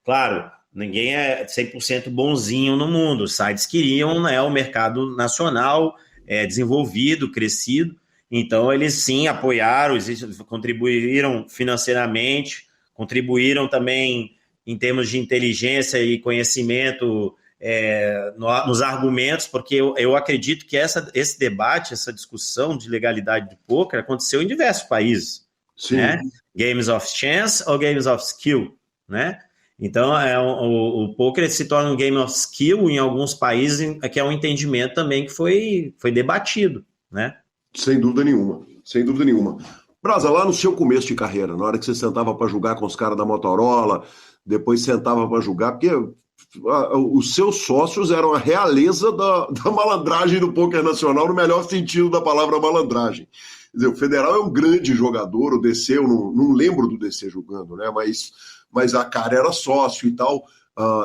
claro, ninguém é 100% bonzinho no mundo, os sites queriam, né, o mercado nacional desenvolvido, crescido, então eles sim apoiaram, contribuíram financeiramente, contribuíram também em termos de inteligência e conhecimento nos argumentos, porque eu acredito que esse debate, essa discussão de legalidade do poker aconteceu em diversos países. Sim. Né? Games of chance ou games of skill, né? Então, o poker se torna um game of skill em alguns países, que é um entendimento também que foi debatido, né? Sem dúvida nenhuma, sem dúvida nenhuma. Brasa, lá no seu começo de carreira, na hora que você sentava para jogar com os caras da Motorola, depois sentava para jogar, porque os seus sócios eram a realeza da malandragem do poker nacional, no melhor sentido da palavra malandragem. Quer dizer, o Federal é um grande jogador, o DC, eu não lembro do DC jogando, né? Mas a cara era sócio e tal.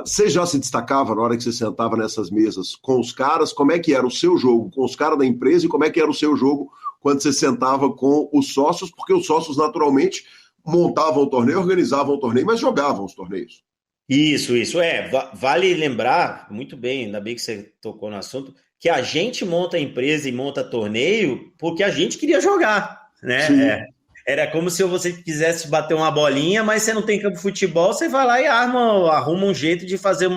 Você já se destacava na hora que você sentava nessas mesas com os caras? Como é que era o seu jogo com os caras da empresa e como é que era o seu jogo quando você sentava com os sócios, porque os sócios naturalmente montavam o torneio, organizavam o torneio, mas jogavam os torneios. Isso. Vale lembrar, muito bem, ainda bem que você tocou no assunto, que a gente monta a empresa e monta torneio porque a gente queria jogar, né? Era como se você quisesse bater uma bolinha, mas você não tem campo de futebol, você vai lá e arruma um jeito de fazer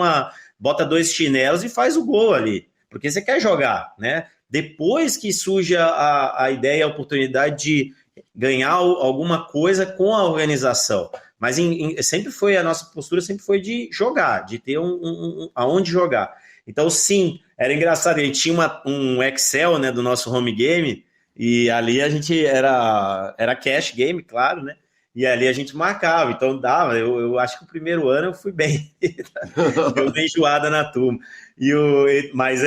bota 2 chinelos e faz o gol ali, porque você quer jogar, né? Depois que surge a ideia, a oportunidade de ganhar alguma coisa com a organização. Mas sempre foi, a nossa postura sempre foi de jogar, de ter aonde jogar. Então, sim, era engraçado, a gente tinha um Excel, né, do nosso home game, e ali a gente era cash game, claro, né? E ali a gente marcava, então dava. Eu acho que o primeiro ano eu fui bem, deu bem enjoada na turma. Mas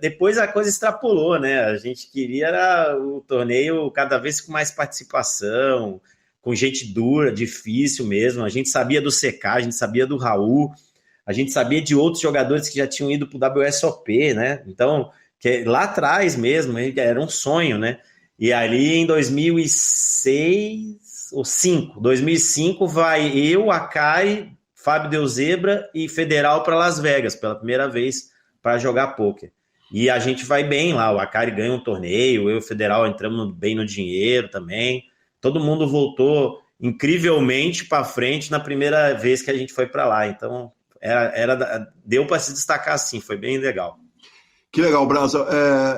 depois a coisa extrapolou, né? A gente queria era o torneio cada vez com mais participação, com gente dura, difícil mesmo. A gente sabia do CK, a gente sabia do Raul, a gente sabia de outros jogadores que já tinham ido para o WSOP, né? Então, lá atrás mesmo, era um sonho, né? E ali em 2005, vai eu, Akari, Fábio Deuzebra e Federal para Las Vegas, pela primeira vez, para jogar pôquer. E a gente vai bem lá, o Akari ganha um torneio, eu e o Federal entramos bem no dinheiro também. Todo mundo voltou incrivelmente para frente na primeira vez que a gente foi para lá. Então, deu para se destacar assim, foi bem legal. Que legal, Brasa.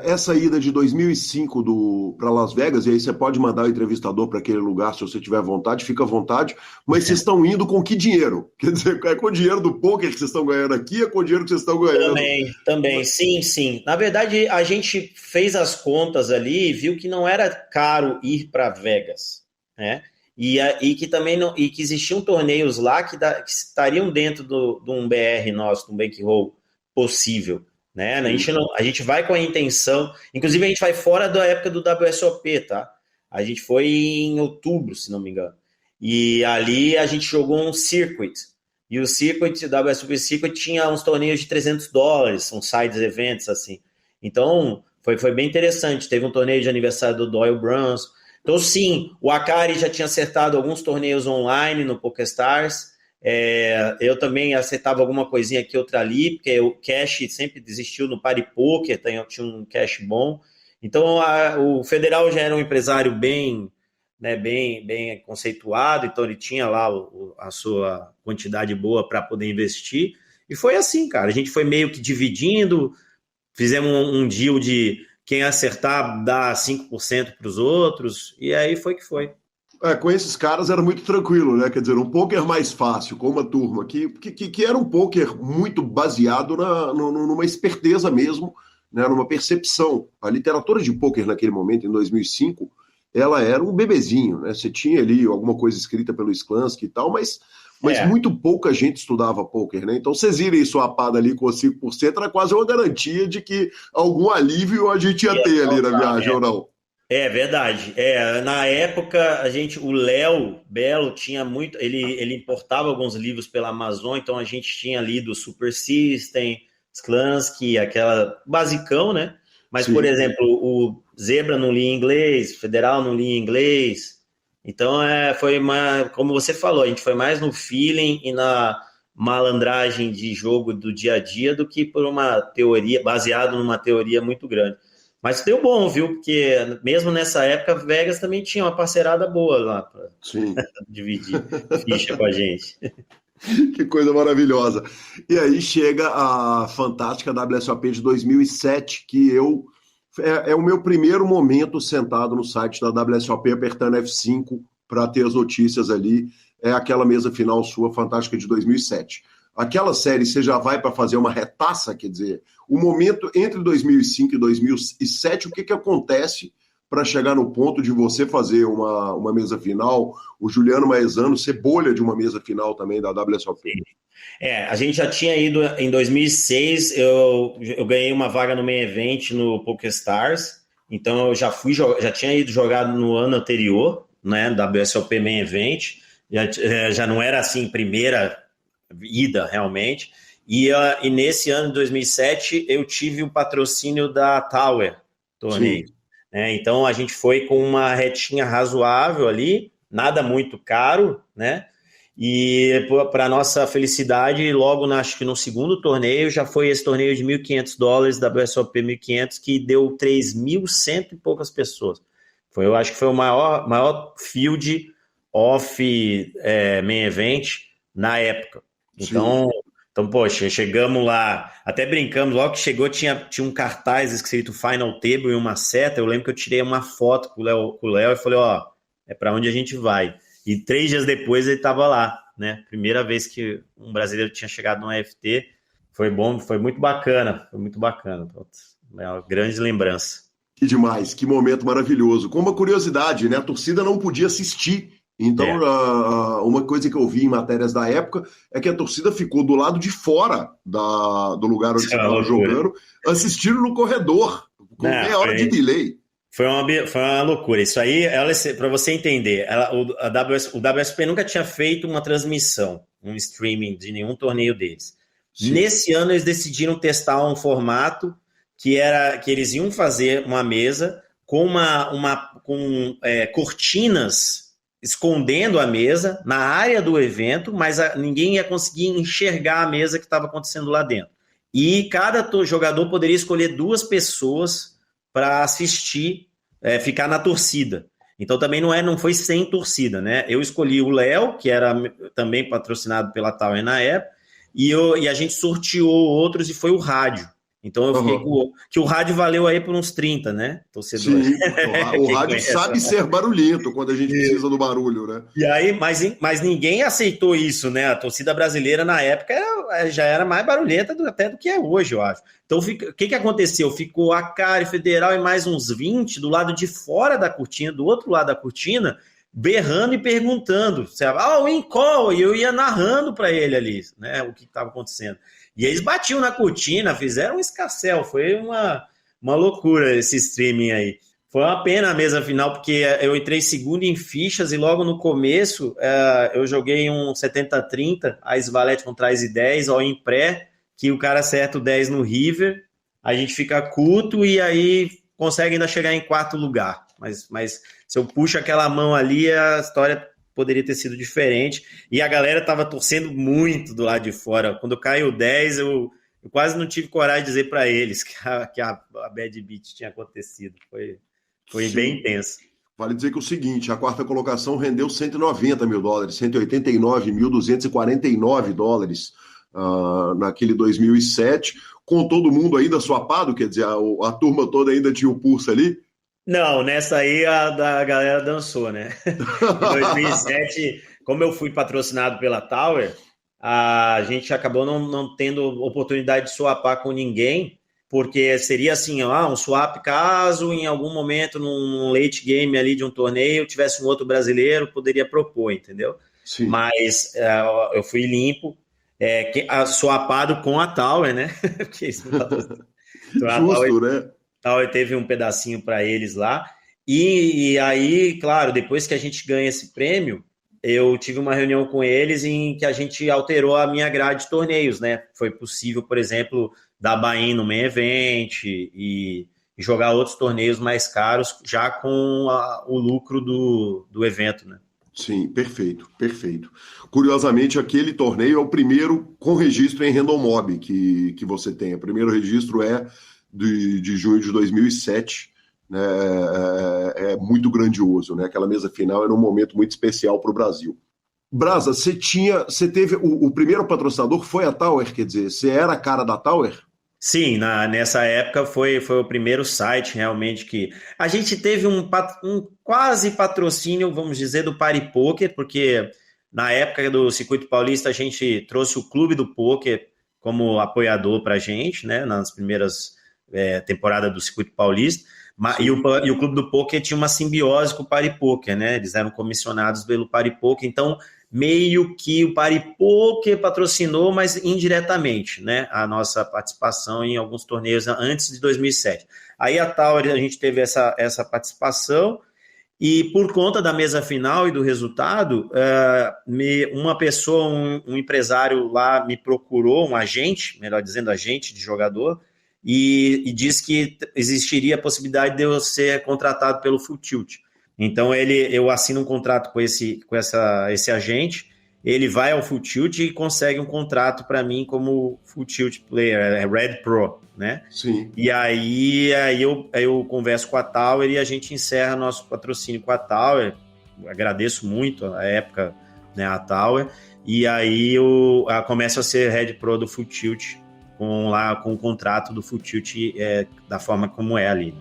Essa ida de 2005 para Las Vegas, e aí você pode mandar o entrevistador para aquele lugar se você tiver vontade, fica à vontade, mas vocês estão indo com que dinheiro? Quer dizer, é com o dinheiro do poker que vocês estão ganhando aqui, é com o dinheiro que vocês estão ganhando? Também, sim. Na verdade, a gente fez as contas ali e viu que não era caro ir para Vegas, né? E que também não, e que existiam torneios lá que estariam dentro de um BR nosso, de um bankroll possível. Né? A gente vai com a intenção, inclusive a gente vai fora da época do WSOP, tá? A gente foi em outubro, se não me engano, e ali a gente jogou um circuit, e o circuit, o WSOP Circuit tinha uns torneios de $300, uns sides eventos assim, então foi bem interessante. Teve um torneio de aniversário do Doyle Brunson. Então sim, o Akari já tinha acertado alguns torneios online no PokerStars. Eu também acertava alguma coisinha aqui, outra ali, porque o cash sempre existiu no Party Poker, tinha um cash bom. Então, o Federal já era um empresário bem conceituado, então ele tinha lá a sua quantidade boa para poder investir. E foi assim, cara, a gente foi meio que dividindo, fizemos um deal de quem acertar dá 5% para os outros, e aí foi que foi. Com esses caras era muito tranquilo, né? Quer dizer, um pôquer mais fácil, com uma turma que era um pôquer muito baseado numa esperteza mesmo, né? Numa percepção. A literatura de pôquer naquele momento, em 2005, ela era um bebezinho, né? Você tinha ali alguma coisa escrita pelo Sklansky e tal, mas muito pouca gente estudava pôquer, né? Então, vocês irem suapada ali com 5% era quase uma garantia de que algum alívio a gente ia ter ali na viagem, ou não? É verdade. Na época, o Léo Belo tinha muito. Ele importava alguns livros pela Amazon, então a gente tinha lido Super System, Sklansky, aquela basicão, né? Mas, sim, por exemplo, o Zebra não lia em inglês, Federal não lia em inglês. Então, como você falou, a gente foi mais no feeling e na malandragem de jogo do dia a dia do que por uma teoria, baseado numa teoria muito grande. Mas deu bom, viu? Porque mesmo nessa época, Vegas também tinha uma parceirada boa lá para dividir ficha com a gente. Que coisa maravilhosa. E aí chega a fantástica WSOP de 2007, que é o meu primeiro momento sentado no site da WSOP, apertando F5 para ter as notícias ali. É aquela mesa final sua fantástica de 2007. Aquela série você já vai para fazer uma retaça, quer dizer, o momento entre 2005 e 2007, o que acontece para chegar no ponto de você fazer uma mesa final, o Juliano Maezano ser bolha de uma mesa final também da WSOP? A gente já tinha ido em 2006, eu ganhei uma vaga no main event no PokerStars, então eu já tinha ido jogar no ano anterior, né, WSOP main event, já não era assim primeira ida realmente, e nesse ano de 2007 eu tive o patrocínio da Tower torneio, né? Então a gente foi com uma retinha razoável ali, nada muito caro, né? E para nossa felicidade, logo acho que no segundo torneio já foi esse torneio de $1.500, WSOP 1.500, que deu 3.100 e poucas pessoas. Eu acho que foi o maior field off main event na época. Então, poxa, chegamos lá, até brincamos, logo que chegou tinha um cartaz escrito Final Table e uma seta. Eu lembro que eu tirei uma foto com o Léo e falei, ó, é para onde a gente vai. E 3 dias depois ele estava lá, né? Primeira vez que um brasileiro tinha chegado no AFT. Foi bom, foi muito bacana. É uma grande lembrança. Que demais, que momento maravilhoso. Com uma curiosidade, né? A torcida não podia assistir. Então, uma coisa que eu vi em matérias da época é que a torcida ficou do lado de fora do lugar onde você estava jogando, assistindo no corredor, com meia hora de delay. Foi uma loucura. Isso aí, para você entender, o WSP nunca tinha feito uma transmissão, um streaming de nenhum torneio deles. Sim. Nesse ano, eles decidiram testar um formato que eles iam fazer uma mesa com cortinas escondendo a mesa na área do evento, mas ninguém ia conseguir enxergar a mesa que estava acontecendo lá dentro. E cada jogador poderia escolher 2 pessoas para assistir, ficar na torcida. Então também não foi sem torcida, né? Eu escolhi o Léo, que era também patrocinado pela Tower na época, e a gente sorteou outros e foi o rádio. Então eu fiquei que o rádio valeu aí por uns 30, né? Torcedores. Sim, o rádio sabe ser barulhento quando a gente precisa do barulho, né? E aí, mas ninguém aceitou isso, né? A torcida brasileira na época já era mais barulhenta até do que é hoje, eu acho. Então o que aconteceu? Ficou a Cari, Federal e mais uns 20 do lado de fora da cortina, do outro lado da cortina, berrando e perguntando. O in-call! E eu ia narrando para ele ali, né? O que estava acontecendo. E eles batiam na cortina, fizeram um escarcéu. Foi uma loucura esse streaming aí. Foi uma pena a mesa final, porque eu entrei segundo em fichas e logo no começo eu joguei um 70-30, a Svalete contra a 10, ó, em pré, que o cara acerta o 10 no river, a gente fica culto e aí consegue ainda chegar em 4º lugar. Mas se eu puxo aquela mão ali, a história poderia ter sido diferente, e a galera estava torcendo muito do lado de fora. Quando caiu o 10, eu quase não tive coragem de dizer para eles que a bad beat tinha acontecido. Foi bem intenso. Vale dizer que é o seguinte, a 4ª colocação rendeu $190 mil, $189.249 naquele 2007, com todo mundo ainda swapado, quer dizer, a turma toda ainda tinha o pulso ali. Não, nessa aí a galera dançou, né? Em 2007, como eu fui patrocinado pela Tower, a gente acabou não tendo oportunidade de swapar com ninguém, porque seria assim, um swap caso em algum momento, num late game ali de um torneio, tivesse um outro brasileiro, poderia propor, entendeu? Sim. Mas eu fui limpo, swapado com a Tower, né? Porque isso justo, né? Tower teve um pedacinho para eles lá, e aí, claro, depois que a gente ganha esse prêmio, eu tive uma reunião com eles em que a gente alterou a minha grade de torneios, né? Foi possível, por exemplo, dar buy-in no main event e jogar outros torneios mais caros, já com o lucro do evento, né? Sim, perfeito. Curiosamente, aquele torneio é o primeiro com registro em Random Mob que você tem. O primeiro registro é de junho de 2007, né? É muito grandioso, né? Aquela mesa final era um momento muito especial para o Brasil. Brasa, você teve o primeiro patrocinador foi a Tower, quer dizer, você era a cara da Tower? Sim, nessa época foi o primeiro site realmente que a gente teve um quase patrocínio, vamos dizer, do Party Poker, porque na época do Circuito Paulista a gente trouxe o Clube do Poker como apoiador para a gente, né? Nas primeiras temporada do Circuito Paulista, e o Clube do Poker tinha uma simbiose com o Party Poker, né? Eles eram comissionados pelo Party Poker, então meio que o Party Poker patrocinou, mas indiretamente, né? A nossa participação em alguns torneios antes de 2007. Aí a Tower, a gente teve essa participação, e por conta da mesa final e do resultado, uma pessoa, um empresário lá me procurou, um agente, melhor dizendo, agente de jogador, e disse que existiria a possibilidade de eu ser contratado pelo Full Tilt. Então eu assino um contrato com esse agente, ele vai ao Full Tilt e consegue um contrato para mim como Full Tilt Player, Red Pro, né? Sim. E aí eu converso com a Tower e a gente encerra nosso patrocínio com a Tower. Eu agradeço muito a época, né, a Tower. E aí eu começo a ser Red Pro do Full Tilt com o contrato do Full Tilt da forma como é ali.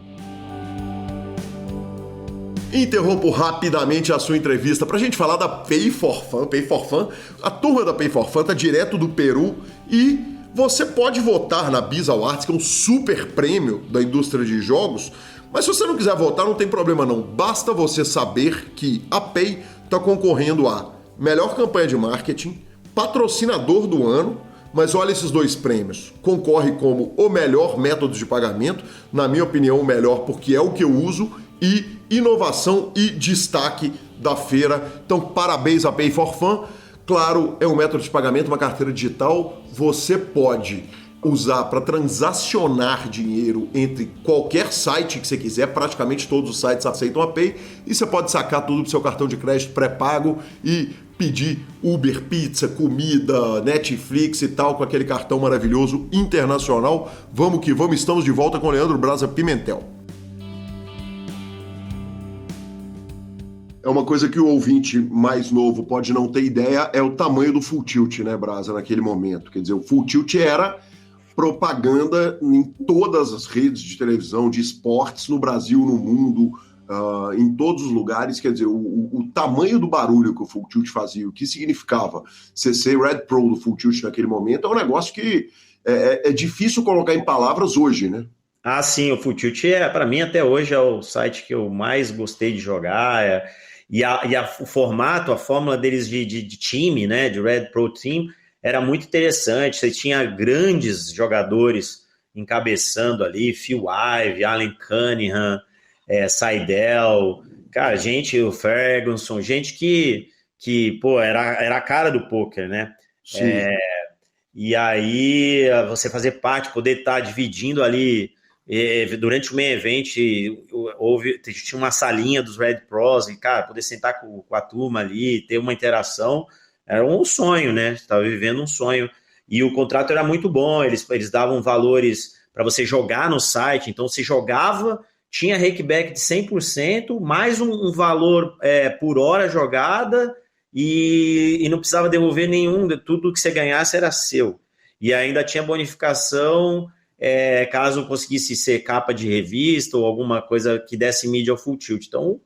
Interrompo rapidamente a sua entrevista para a gente falar da Pay for Fun. Pay for Fun, a turma da Pay for Fun tá direto do Peru e você pode votar na Biz Awards, que é um super prêmio da indústria de jogos, mas se você não quiser votar, não tem problema não. Basta você saber que a Pay está concorrendo a melhor campanha de marketing, patrocinador do ano, mas olha esses dois prêmios. Concorre como o melhor método de pagamento, na minha opinião o melhor porque é o que eu uso, e inovação e destaque da feira. Então, parabéns a Pay for Fun. Claro, é um método de pagamento, uma carteira digital. Você pode usar para transacionar dinheiro entre qualquer site que você quiser. Praticamente todos os sites aceitam a Pay. E você pode sacar tudo do seu cartão de crédito pré-pago e pedir Uber, pizza, comida, Netflix e tal com aquele cartão maravilhoso internacional. Vamos que vamos, estamos de volta com o Leandro Brasa Pimentel. É uma coisa que o ouvinte mais novo pode não ter ideia, é o tamanho do Full Tilt, né, Brasa, naquele momento. Quer dizer, o Full Tilt era propaganda em todas as redes de televisão, de esportes, no Brasil, no mundo, em todos os lugares. Quer dizer, o tamanho do barulho que o Full Tilt fazia, o que significava ser Red Pro do Full Tilt naquele momento, é um negócio que é difícil colocar em palavras hoje, né? Ah, sim, o Full Tilt, para mim, até hoje, é o site que eu mais gostei de jogar. O formato, a fórmula deles de time, né, de Red Pro Team, era muito interessante. Você tinha grandes jogadores encabeçando ali, Phil Ive, Allen Cunningham, Seidel, cara, o Ferguson, gente que pô, era a cara do poker, né? Sim. E aí você fazer parte, poder estar dividindo ali. Durante o main event tinha uma salinha dos Red Pros e, cara, poder sentar com a turma ali, ter uma interação, era um sonho, né? Você estava vivendo um sonho. E o contrato era muito bom, eles davam valores para você jogar no site, então você jogava, tinha rakeback de 100%, mais um valor por hora jogada e não precisava devolver nenhum, tudo que você ganhasse era seu. E ainda tinha bonificação caso conseguisse ser capa de revista ou alguma coisa que desse mídia ao Full Tilt. Então,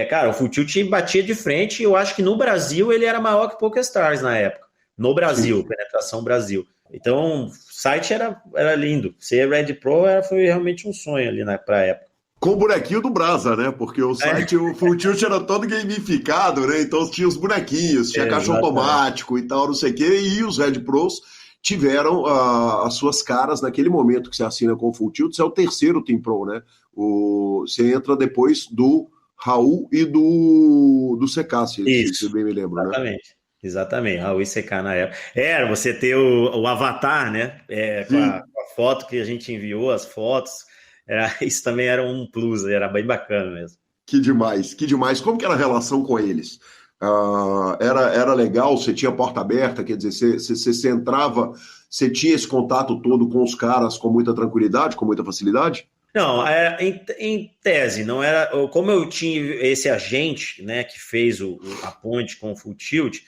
cara, o Full Tilt batia de frente e eu acho que no Brasil ele era maior que PokerStars na época. No Brasil, sim. Penetração Brasil. Então, o site era lindo. Ser Red Pro foi realmente um sonho ali pra época. Com o bonequinho do Brasa, né? Porque o site, o Full Tilt era todo gamificado, né? Então tinha os bonequinhos, tinha caixa automático e tal, não sei o quê. E os Red Pros tiveram as suas caras naquele momento que você assina com o Full Tilt. Você é o terceiro Team Pro, né? Você entra depois do Raul e do CK, se bem me lembro, exatamente. Né? Exatamente, Raul e CK na época. Era você ter o avatar, né? Com a foto que a gente enviou, as fotos. Isso também era um plus, era bem bacana mesmo. Que demais, que demais. Como que era a relação com eles? Era legal, você tinha porta aberta, quer dizer, você entrava, você tinha esse contato todo com os caras com muita tranquilidade, com muita facilidade? Não, em tese, não era. Como eu tinha esse agente, né, que fez a ponte com o Full Tilt,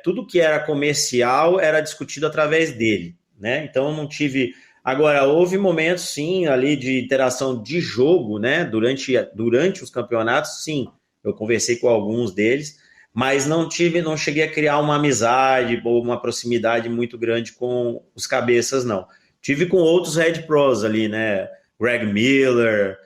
tudo que era comercial era discutido através dele, né? Então eu não tive. Agora, houve momentos, sim, ali de interação de jogo, né? Durante os campeonatos, sim. Eu conversei com alguns deles, mas não cheguei a criar uma amizade ou uma proximidade muito grande com os cabeças, não. Tive com outros Red Pros ali, né? Greg Miller,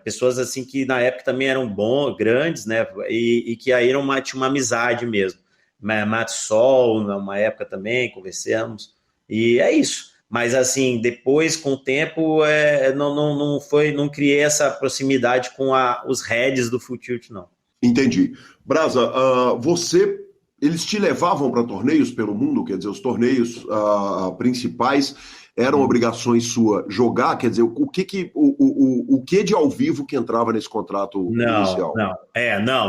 pessoas assim que na época também eram grandes, né? E que aí tinha uma amizade mesmo. Matt Sol, numa época também, conversamos. E é isso. Mas assim, depois, com o tempo, não criei essa proximidade com os heads do Full Tilt, não. Entendi. Brasa, eles te levavam para torneios pelo mundo? Quer dizer, os torneios principais eram obrigações sua jogar? Quer dizer, o que de ao vivo que entrava nesse contrato inicial?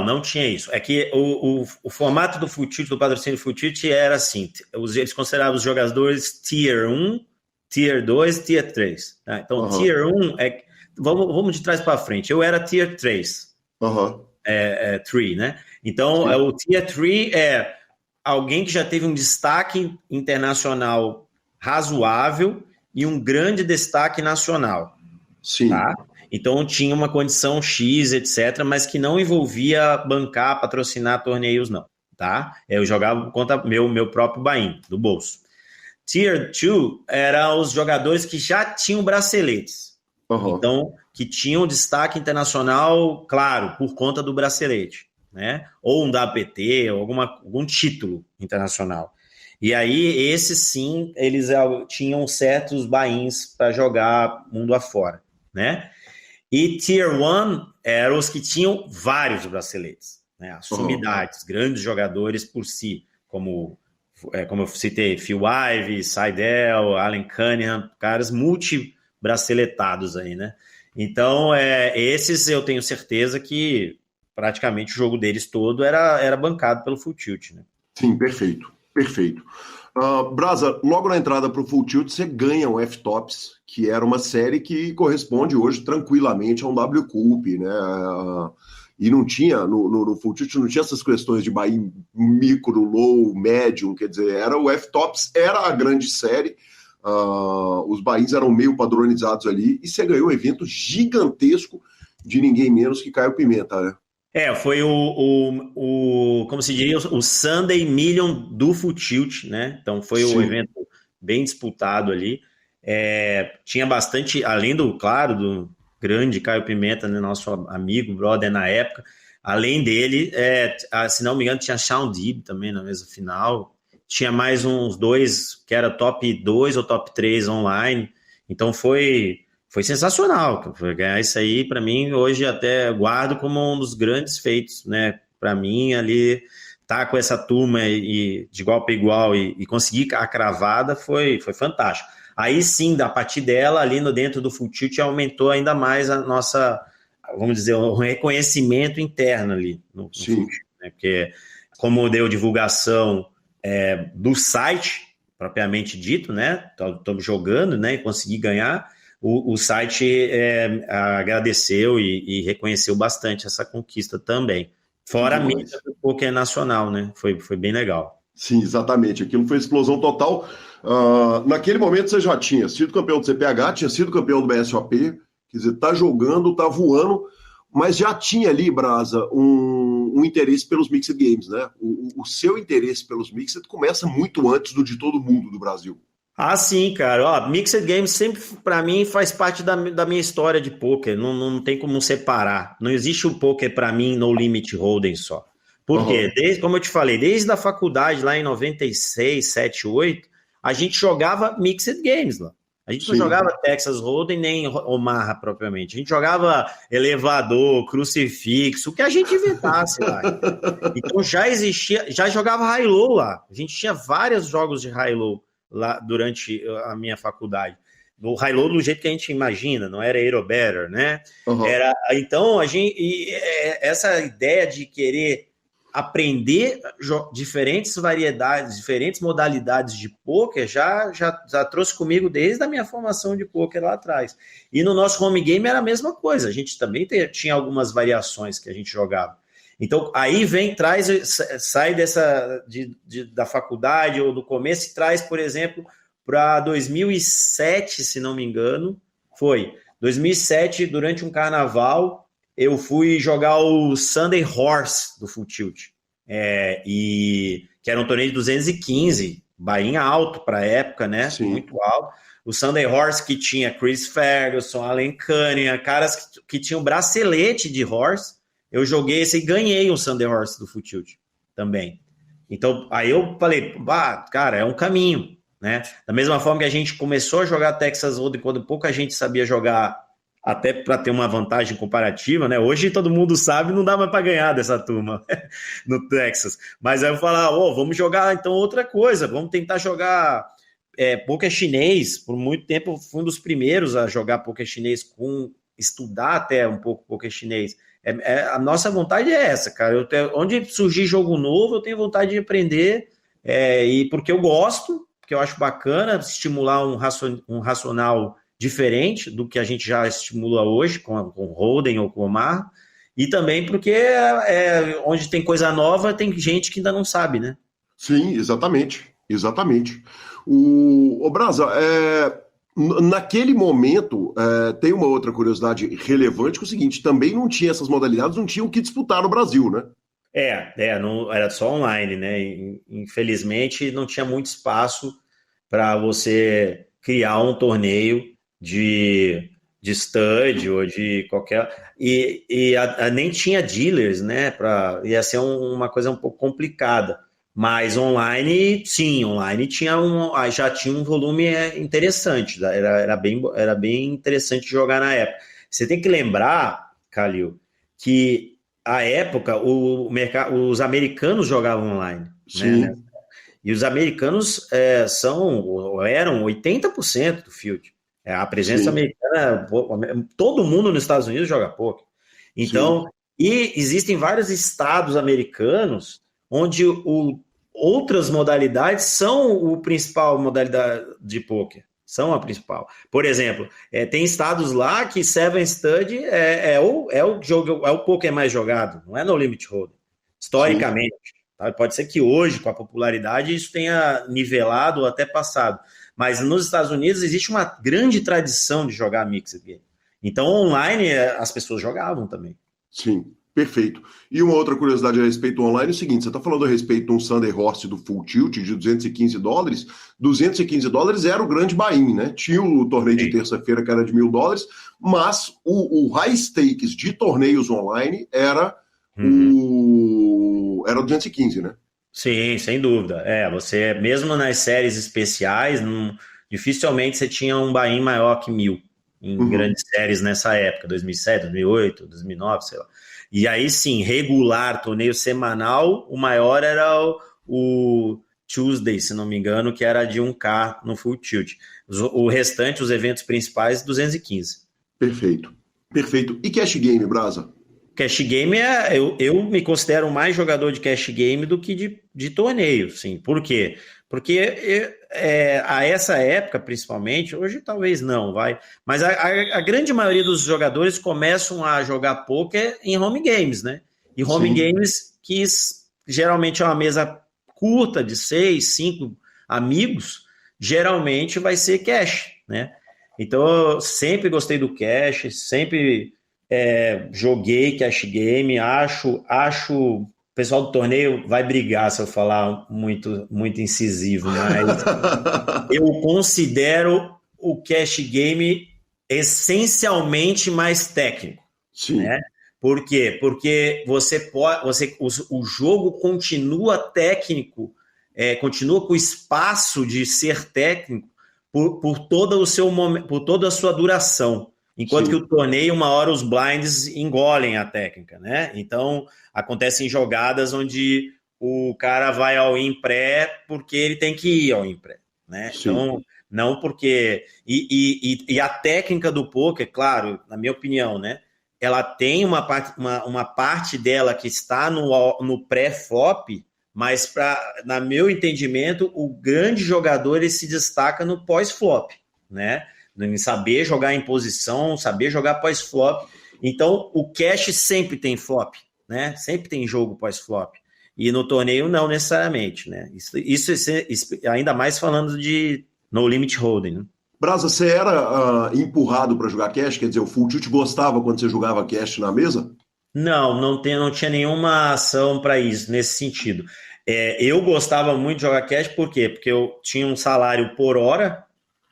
Não tinha isso. É que o formato do Full-Tilt, do patrocínio Full-Tilt era assim, eles consideravam os jogadores Tier 1, Tier 2 e Tier 3. Tá? Então, Tier 1 é... Vamos de trás para frente. Eu era Tier 3. 3, né? Então, o Tier 3 é alguém que já teve um destaque internacional razoável e um grande destaque nacional. Sim. Tá? Então tinha uma condição X, etc., mas que não envolvia bancar, patrocinar torneios, não. Tá? Eu jogava por conta meu próprio buy-in, do bolso. Tier 2 eram os jogadores que já tinham braceletes. Então, que tinham destaque internacional, claro, por conta do bracelete, né? Ou um WPT, ou algum título internacional. E aí, esses sim, eles tinham certos buy-ins para jogar mundo afora, né? E Tier 1 eram os que tinham vários braceletes, né? As sumidades, grandes jogadores por si, como eu citei, Phil Ivey, Seidel, Allen Cunningham, caras multi-braceletados aí, né? Então, esses eu tenho certeza que praticamente o jogo deles todo era bancado pelo Full-Tilt, né? Sim, perfeito. Brasa, logo na entrada para o Full-Tilt, você ganha um F-Tops, que era uma série que corresponde hoje tranquilamente a um W-Cup, né? E não tinha, no Full-Tilt não tinha essas questões de buy-in micro, low, médium, quer dizer, o F-Tops era a grande série, os buy-ins eram meio padronizados ali, e você ganhou um evento gigantesco de ninguém menos que Caio Pimenta, né? Foi como se diria, o Sunday Million do Full-Tilt, né? Então foi um evento bem disputado ali. Tinha bastante, além do grande Caio Pimenta, né, nosso amigo, brother na época, além dele, se não me engano, tinha Sean Deeb também na mesa final. Tinha mais uns dois que era top 2 ou top 3 online. Então foi sensacional. Ganhar isso aí, para mim, hoje até guardo como um dos grandes feitos, né? Para mim, ali, tá com essa turma e de igual para igual e conseguir a cravada foi fantástico. Aí sim, a partir dela, ali dentro do Full-Tilt, aumentou ainda mais a nossa, vamos dizer, o reconhecimento interno ali no Full-Tilt, né? Porque como deu divulgação do site, propriamente dito, né? Estamos jogando, né? E consegui ganhar. O site agradeceu e reconheceu bastante essa conquista também. Fora a mídia do poker nacional, né? Foi bem legal. Sim, exatamente. Aquilo foi explosão total. Naquele momento você já tinha sido campeão do CPH, tinha sido campeão do BSOP, quer dizer, tá jogando, tá voando, mas já tinha ali, Brasa, um interesse pelos Mixed Games, né? O seu interesse pelos Mixed começa muito antes do de todo mundo do Brasil. Sim, cara. Mixed Games sempre, para mim, faz parte da minha história de poker. Não tem como separar. Não existe o poker, para mim, no limit hold'em só. Por quê? Como eu te falei, desde a faculdade, lá em 96, 7, 8, a gente jogava Mixed Games lá. A gente não jogava Texas Hold'em nem Omaha propriamente. A gente jogava elevador, crucifixo, o que a gente inventasse lá. Então já jogava high-low lá. A gente tinha vários jogos de high-low lá durante a minha faculdade. No high-low do jeito que a gente imagina, não era Aero Better, né? Então, essa ideia de querer aprender diferentes variedades, diferentes modalidades de pôquer já trouxe comigo desde a minha formação de pôquer lá atrás. E no nosso home game era a mesma coisa, a gente também tinha algumas variações que a gente jogava. Então, aí sai da faculdade ou do começo e traz, por exemplo, para 2007, se não me engano, 2007, durante um carnaval, eu fui jogar o Sunday Horse do Full-Tilt, que era um torneio de 215, buy-in alto para a época, né? Sim. Muito alto. O Sunday Horse que tinha Chris Ferguson, Allen Cunningham, caras que tinham bracelete de horse. Eu joguei esse e ganhei um Sunday Horse do Full-Tilt também. Então, aí eu falei, cara, é um caminho, né? Da mesma forma que a gente começou a jogar Texas Hold'em quando pouca gente sabia jogar, até para ter uma vantagem comparativa, né? Hoje todo mundo sabe, não dá mais para ganhar dessa turma no Texas. Mas aí eu falar, vamos jogar então outra coisa, vamos tentar jogar poker chinês, por muito tempo eu fui um dos primeiros a jogar poker chinês, estudar até um pouco poker chinês. A nossa vontade é essa, cara. Onde surgir jogo novo, eu tenho vontade de aprender, e porque eu gosto, porque eu acho bacana estimular um racional diferente do que a gente já estimula hoje com Holden ou com Omar, e também porque onde tem coisa nova, tem gente que ainda não sabe, né? Sim, exatamente. O Brasa, naquele momento, tem uma outra curiosidade relevante, que é o seguinte, também não tinha essas modalidades, não tinha o que disputar no Brasil, né? Não, era só online, né? Infelizmente, não tinha muito espaço para você criar um torneio de stud ou de qualquer... nem tinha dealers, né? Ia ser uma coisa um pouco complicada. Mas online, sim, já tinha um volume interessante, era bem interessante jogar na época. Você tem que lembrar, Calil, que à época os americanos jogavam online. Sim. Né? E os americanos eram 80% do field. A presença americana, todo mundo nos Estados Unidos joga poker. Então, e existem vários estados americanos onde outras modalidades são a principal modalidade de poker. São a principal. Por exemplo, tem estados lá que Seven Stud é o poker mais jogado, não é no Limit Hold'em, historicamente. Tá? Pode ser que hoje, com a popularidade, isso tenha nivelado ou até passado. Mas nos Estados Unidos existe uma grande tradição de jogar Mixed Game. Então, online, as pessoas jogavam também. Sim. Perfeito. E uma outra curiosidade a respeito do online é o seguinte, você está falando a respeito de um Sunday Horse do Full Tilt de $215, $215 era o grande buy-in, né? Tinha o torneio de terça-feira que era de $1.000, mas o high stakes de torneios online era era 215, né? Sim, sem dúvida. Você, mesmo nas séries especiais, dificilmente você tinha um buy-in maior que 1.000 em grandes séries nessa época, 2007, 2008, 2009, sei lá. E aí sim, regular, torneio semanal, o maior era o Tuesday, se não me engano, que era de 1K no Full Tilt. O restante, os eventos principais, 215. Perfeito. E cash game, Brasa? Cash game, eu me considero mais jogador de cash game do que de torneio, sim. Por quê? Porque a essa época, principalmente, hoje talvez não, mas a grande maioria dos jogadores começam a jogar poker em home games, né? E home games que geralmente é uma mesa curta de 6, 5 amigos, geralmente vai ser cash, né? Então, eu sempre gostei do cash, sempre joguei cash game, acho o pessoal do torneio vai brigar se eu falar muito, muito incisivo, mas eu considero o cash game essencialmente mais técnico. Sim. Né? Por quê? Porque o jogo continua técnico, continua com o espaço de ser técnico por toda a sua duração. Enquanto que o torneio, uma hora os blinds engolem a técnica, né? Então, acontecem jogadas onde o cara vai ao in pré porque ele tem que ir ao in pré, né? Sim. Então, não porque... E a técnica do poker, claro, na minha opinião, né? Ela tem uma parte dela que está no pré-flop, mas, na meu entendimento, o grande jogador ele se destaca no pós-flop, né? Em saber jogar em posição, saber jogar pós-flop. Então, o cash sempre tem flop, né? Sempre tem jogo pós-flop. E no torneio, não necessariamente, né? Isso ainda mais falando de No Limit Hold'em, né? Brasa, você era empurrado para jogar cash? Quer dizer, o Full Tilt gostava quando você jogava cash na mesa? Não tinha nenhuma ação para isso, nesse sentido. Eu gostava muito de jogar cash, por quê? Porque eu tinha um salário por hora,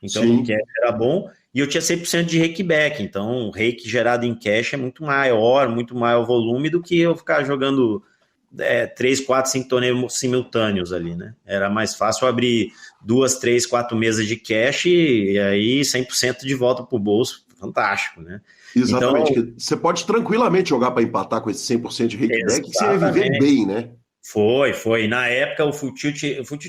então o cash era bom, e eu tinha 100% de rakeback, então o rake gerado em cash é muito maior volume do que eu ficar jogando 3, 4, 5 torneios simultâneos ali, né? Era mais fácil abrir 2, 3, 4 mesas de cash e aí 100% de volta pro bolso, fantástico, né? Exatamente, então, você pode tranquilamente jogar para empatar com esse 100% de rakeback e você vai viver bem, né? Foi. Na época, o Full Tilt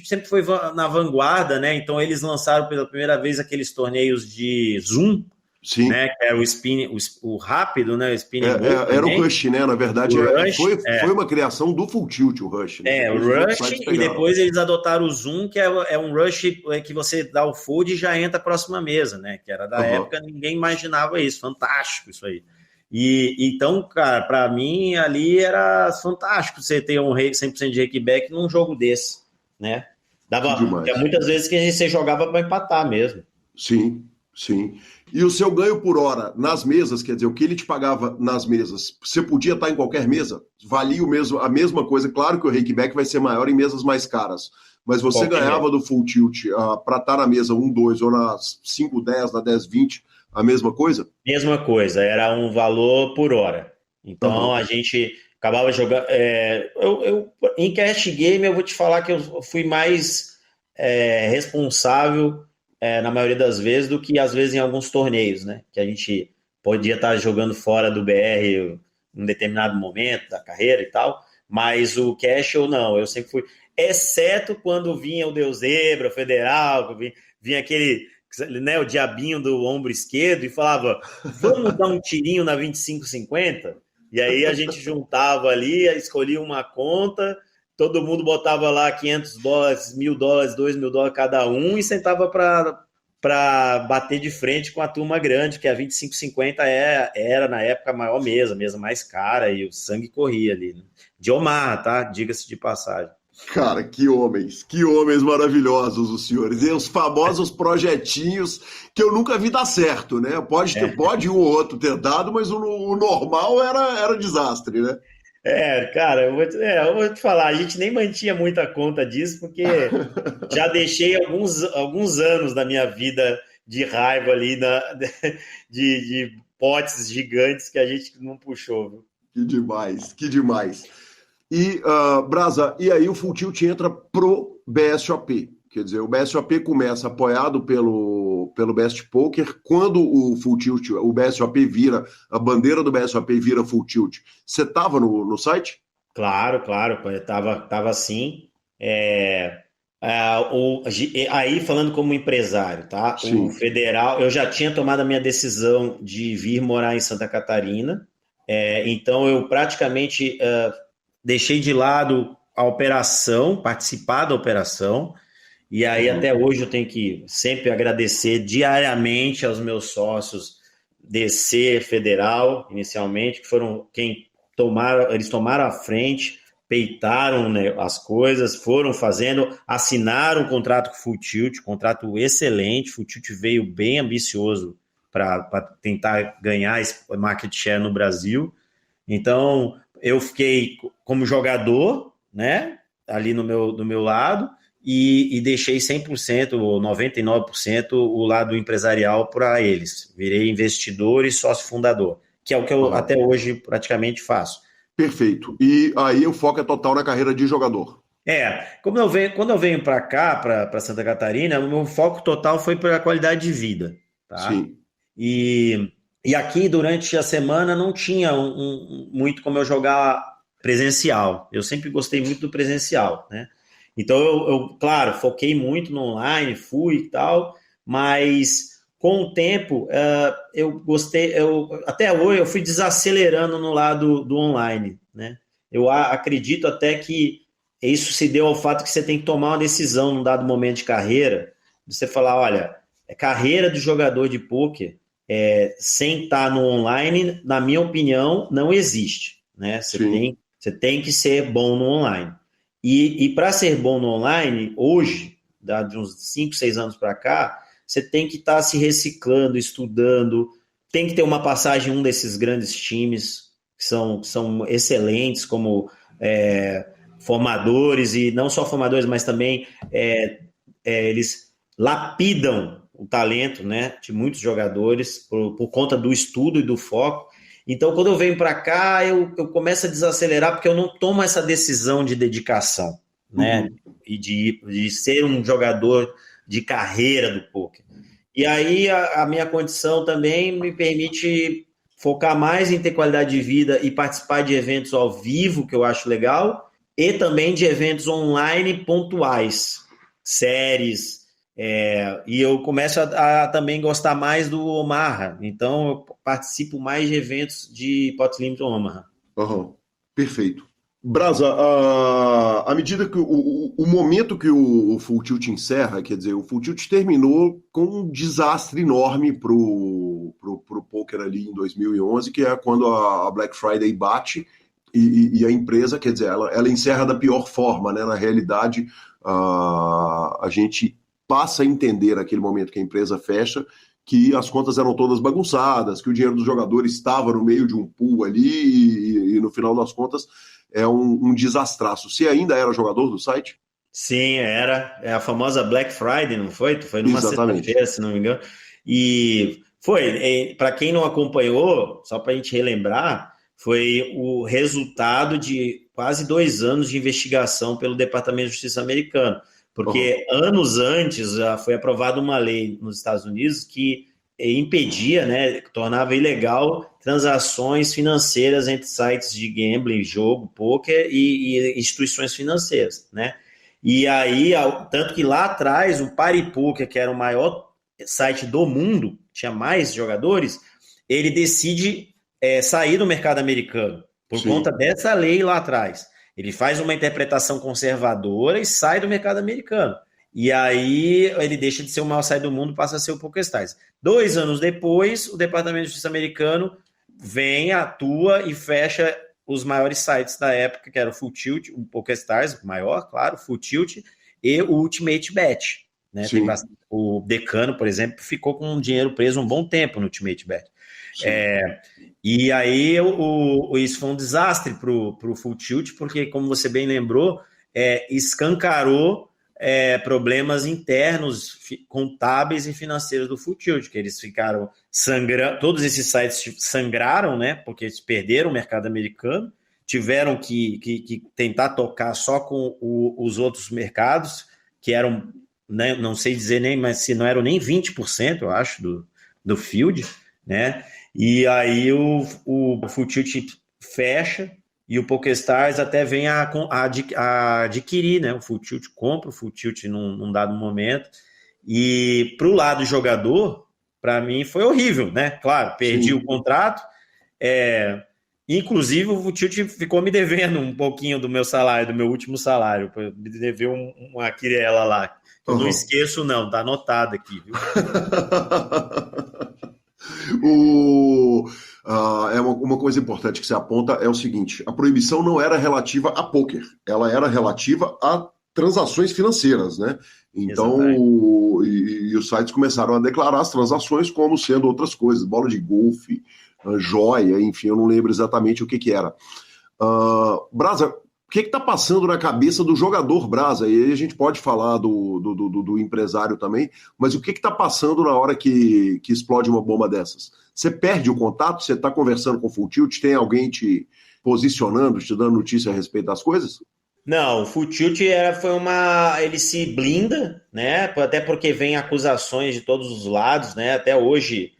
sempre foi na vanguarda, né? Então, eles lançaram pela primeira vez aqueles torneios de Zoom, Sim. né? Que era o spin, o rápido, né? O spinning era o Rush, né? Na verdade, Rush, foi uma criação do Full Tilt, o Rush. Né? O Rush, e depois eles adotaram o Zoom, que é um Rush que você dá o fold e já entra a próxima mesa, né? Que era da época, ninguém imaginava isso. Fantástico isso aí. E então, cara, para mim ali era fantástico você ter um 100% de rakeback num jogo desse, né? Muitas vezes que você jogava para empatar mesmo. Sim. E o seu ganho por hora nas mesas, quer dizer, o que ele te pagava nas mesas, você podia estar em qualquer mesa? Valia a mesma coisa? Claro que o rakeback vai ser maior em mesas mais caras, mas você ganhava do Full Tilt para estar na mesa 1, 2 ou na 5, 10, na 10, 20, a mesma coisa? Mesma coisa, era um valor por hora. Então a gente acabava jogando. Em cash game, eu vou te falar que eu fui mais responsável na maioria das vezes do que às vezes em alguns torneios, né? Que a gente podia estar jogando fora do BR em um determinado momento da carreira e tal, mas o cash eu sempre fui. Exceto quando vinha o Deus Zebra, o Federal, vinha aquele. Né, o diabinho do ombro esquerdo e falava, vamos dar um tirinho na 25,50? E aí a gente juntava ali, escolhia uma conta, todo mundo botava lá $500, $1.000, $2.000 cada um e sentava para bater de frente com a turma grande, que a 25,50 era na época a maior mesa mais cara, e o sangue corria ali. Né? De Omar, tá? Diga-se de passagem. Cara, que homens maravilhosos os senhores. E os famosos projetinhos que eu nunca vi dar certo, né? Pode um ou outro ter dado, mas o normal era desastre, né? Cara, eu vou te falar, a gente nem mantinha muita conta disso, porque já deixei alguns anos da minha vida de raiva ali, de potes gigantes que a gente não puxou. Viu? Que demais. E, Brasa, e aí o Full Tilt entra pro BSOP. Quer dizer, o BSOP começa apoiado pelo Best Poker. Quando o Full Tilt, o BSOP vira, a bandeira do BSOP vira Full Tilt, você estava no site? Claro, eu tava sim. Aí, falando como empresário, tá? Sim. O Federal, eu já tinha tomado a minha decisão de vir morar em Santa Catarina. Então, eu praticamente... deixei de lado a operação, participar da operação, e aí até hoje eu tenho que sempre agradecer diariamente aos meus sócios DC Federal, inicialmente, que foram quem eles tomaram a frente, peitaram, né, as coisas, foram fazendo, assinaram um contrato com o Full Tilt, contrato excelente, Full Tilt veio bem ambicioso para tentar ganhar esse market share no Brasil. Então, eu fiquei como jogador, né, ali do meu lado, e deixei 100% ou 99% o lado empresarial para eles. Virei investidor e sócio fundador, que é o que eu até hoje praticamente faço. Perfeito. E aí o foco é total na carreira de jogador. Quando eu venho para cá, para Santa Catarina, o meu foco total foi para a qualidade de vida. Tá? Sim. E aqui, durante a semana, não tinha muito como eu jogar presencial. Eu sempre gostei muito do presencial, né? Então, eu claro, foquei muito no online, fui e tal, mas com o tempo, eu gostei, até hoje eu fui desacelerando no lado do online, né? Eu acredito até que isso se deu ao fato que você tem que tomar uma decisão num dado momento de carreira, você falar, olha, carreira de jogador de pôquer, sem estar no online, na minha opinião, não existe, né? Você tem que ser bom no online. E para ser bom no online, hoje, de uns 5, 6 anos para cá, você tem que estar se reciclando, estudando, tem que ter uma passagem em um desses grandes times que são excelentes como formadores, e não só formadores, mas também eles lapidam o talento, né, de muitos jogadores por conta do estudo e do foco. Então, quando eu venho para cá, eu começo a desacelerar porque eu não tomo essa decisão de dedicação, né? E de ser um jogador de carreira do poker. E aí, a minha condição também me permite focar mais em ter qualidade de vida e participar de eventos ao vivo, que eu acho legal, e também de eventos online pontuais, séries, e eu começo a também gostar mais do Omaha, então eu participo mais de eventos de Pot Limit Omaha. Aham, perfeito. Brasa, à medida que o momento que o Full Tilt encerra, quer dizer, o Full Tilt terminou com um desastre enorme pro poker ali em 2011, que é quando a Black Friday bate e a empresa, quer dizer, ela encerra da pior forma, né? Na realidade, a gente passa a entender naquele momento que a empresa fecha que as contas eram todas bagunçadas, que o dinheiro dos jogadores estava no meio de um pool ali e no final das contas é um desastraço. Você ainda era jogador do site? Sim, era. É a famosa Black Friday, não foi? Foi numa sexta-feira, se não me engano. E foi, para quem não acompanhou, só para a gente relembrar, foi o resultado de quase 2 anos de investigação pelo Departamento de Justiça americano. Porque anos antes foi aprovada uma lei nos Estados Unidos que impedia, né, tornava ilegal transações financeiras entre sites de gambling, jogo, poker e instituições financeiras, né? E aí, tanto que lá atrás, o PariPoker, que era o maior site do mundo, tinha mais jogadores, ele decide sair do mercado americano por conta dessa lei lá atrás. Ele faz uma interpretação conservadora e sai do mercado americano. E aí ele deixa de ser o maior site do mundo, passa a ser o PokerStars. 2 anos depois, o Departamento de Justiça americano vem, atua e fecha os maiores sites da época, que era o Full Tilt, o PokerStars, o maior, claro, o Full Tilt, e o Ultimate Bet. Né? O Decano, por exemplo, ficou com dinheiro preso um bom tempo no Ultimate Bet. E aí isso foi um desastre para o Full Tilt, porque, como você bem lembrou, escancarou problemas internos, contábeis e financeiros do Full Tilt, que eles ficaram sangrando, todos esses sites sangraram, né, porque eles perderam o mercado americano, tiveram que tentar tocar só com os outros mercados, que eram, né, não sei dizer nem, mas se não eram nem 20%, eu acho, do field, né, e aí o Full Tilt fecha, e o PokerStars até vem a adquirir, né? O Full Tilt compra o Full Tilt num dado momento. E para o lado jogador, para mim foi horrível, né? Claro, perdi o contrato. Inclusive, o Full Tilt ficou me devendo um pouquinho do meu salário, do meu último salário. Me deveu uma quirela lá. Eu não esqueço, não, tá anotado aqui, viu? Uma coisa importante que você aponta é o seguinte: a proibição não era relativa a poker, ela era relativa a transações financeiras, né? Então, e os sites começaram a declarar as transações como sendo outras coisas, bola de golfe, joia, enfim, eu não lembro exatamente o que era. Brasa, o que está passando na cabeça do jogador Brasa? E aí a gente pode falar do empresário também, mas o que está passando na hora que explode uma bomba dessas? Você perde o contato? Você está conversando com o Full Tilt? Tem alguém te posicionando, te dando notícia a respeito das coisas? Não, o Full Tilt ele se blinda, né? Até porque vem acusações de todos os lados, né? Até hoje,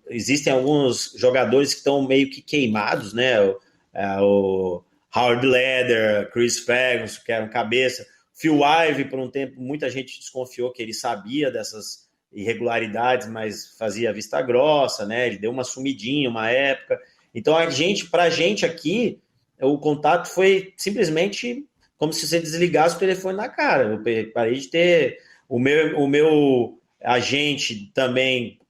existem alguns jogadores que estão meio que queimados, né? O Howard Leder, Chris Ferguson, que era um cabeça, Phil Ivey, por um tempo, muita gente desconfiou que ele sabia dessas irregularidades, mas fazia vista grossa, né? Ele deu uma sumidinha uma época. Então, pra gente aqui, o contato foi simplesmente como se você desligasse o telefone na cara. Eu parei de ter... O meu agente também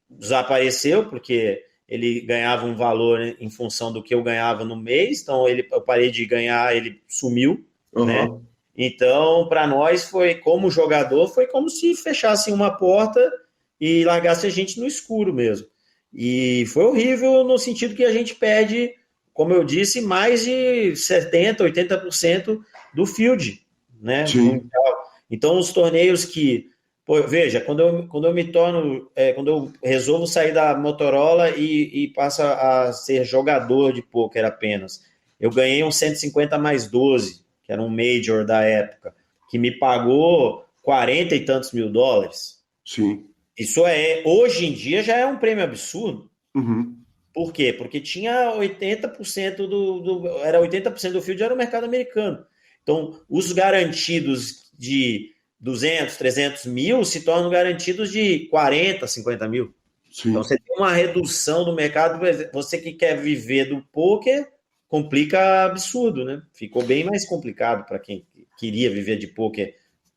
desapareceu, porque ele ganhava um valor em função do que eu ganhava no mês, então eu parei de ganhar, ele sumiu, né? Então, para nós, como jogador, foi como se fechassem uma porta e largasse a gente no escuro mesmo. E foi horrível no sentido que a gente perde, como eu disse, mais de 70%, 80% do field, né? Então, os torneios que... veja, quando eu me torno... quando eu resolvo sair da Motorola e passo a ser jogador de pôquer apenas, eu ganhei um 150 mais 12, que era um Major da época, que me pagou 40 e tantos mil dólares. Sim. Isso hoje em dia já é um prêmio absurdo. Por quê? Porque tinha 80% era 80% do field era o mercado americano. Então, os garantidos de 200, 300 mil se tornam garantidos de 40, 50 mil. Sim. Então, você tem uma redução do mercado. Você que quer viver do poker, complica absurdo, né? Ficou bem mais complicado para quem queria viver de poker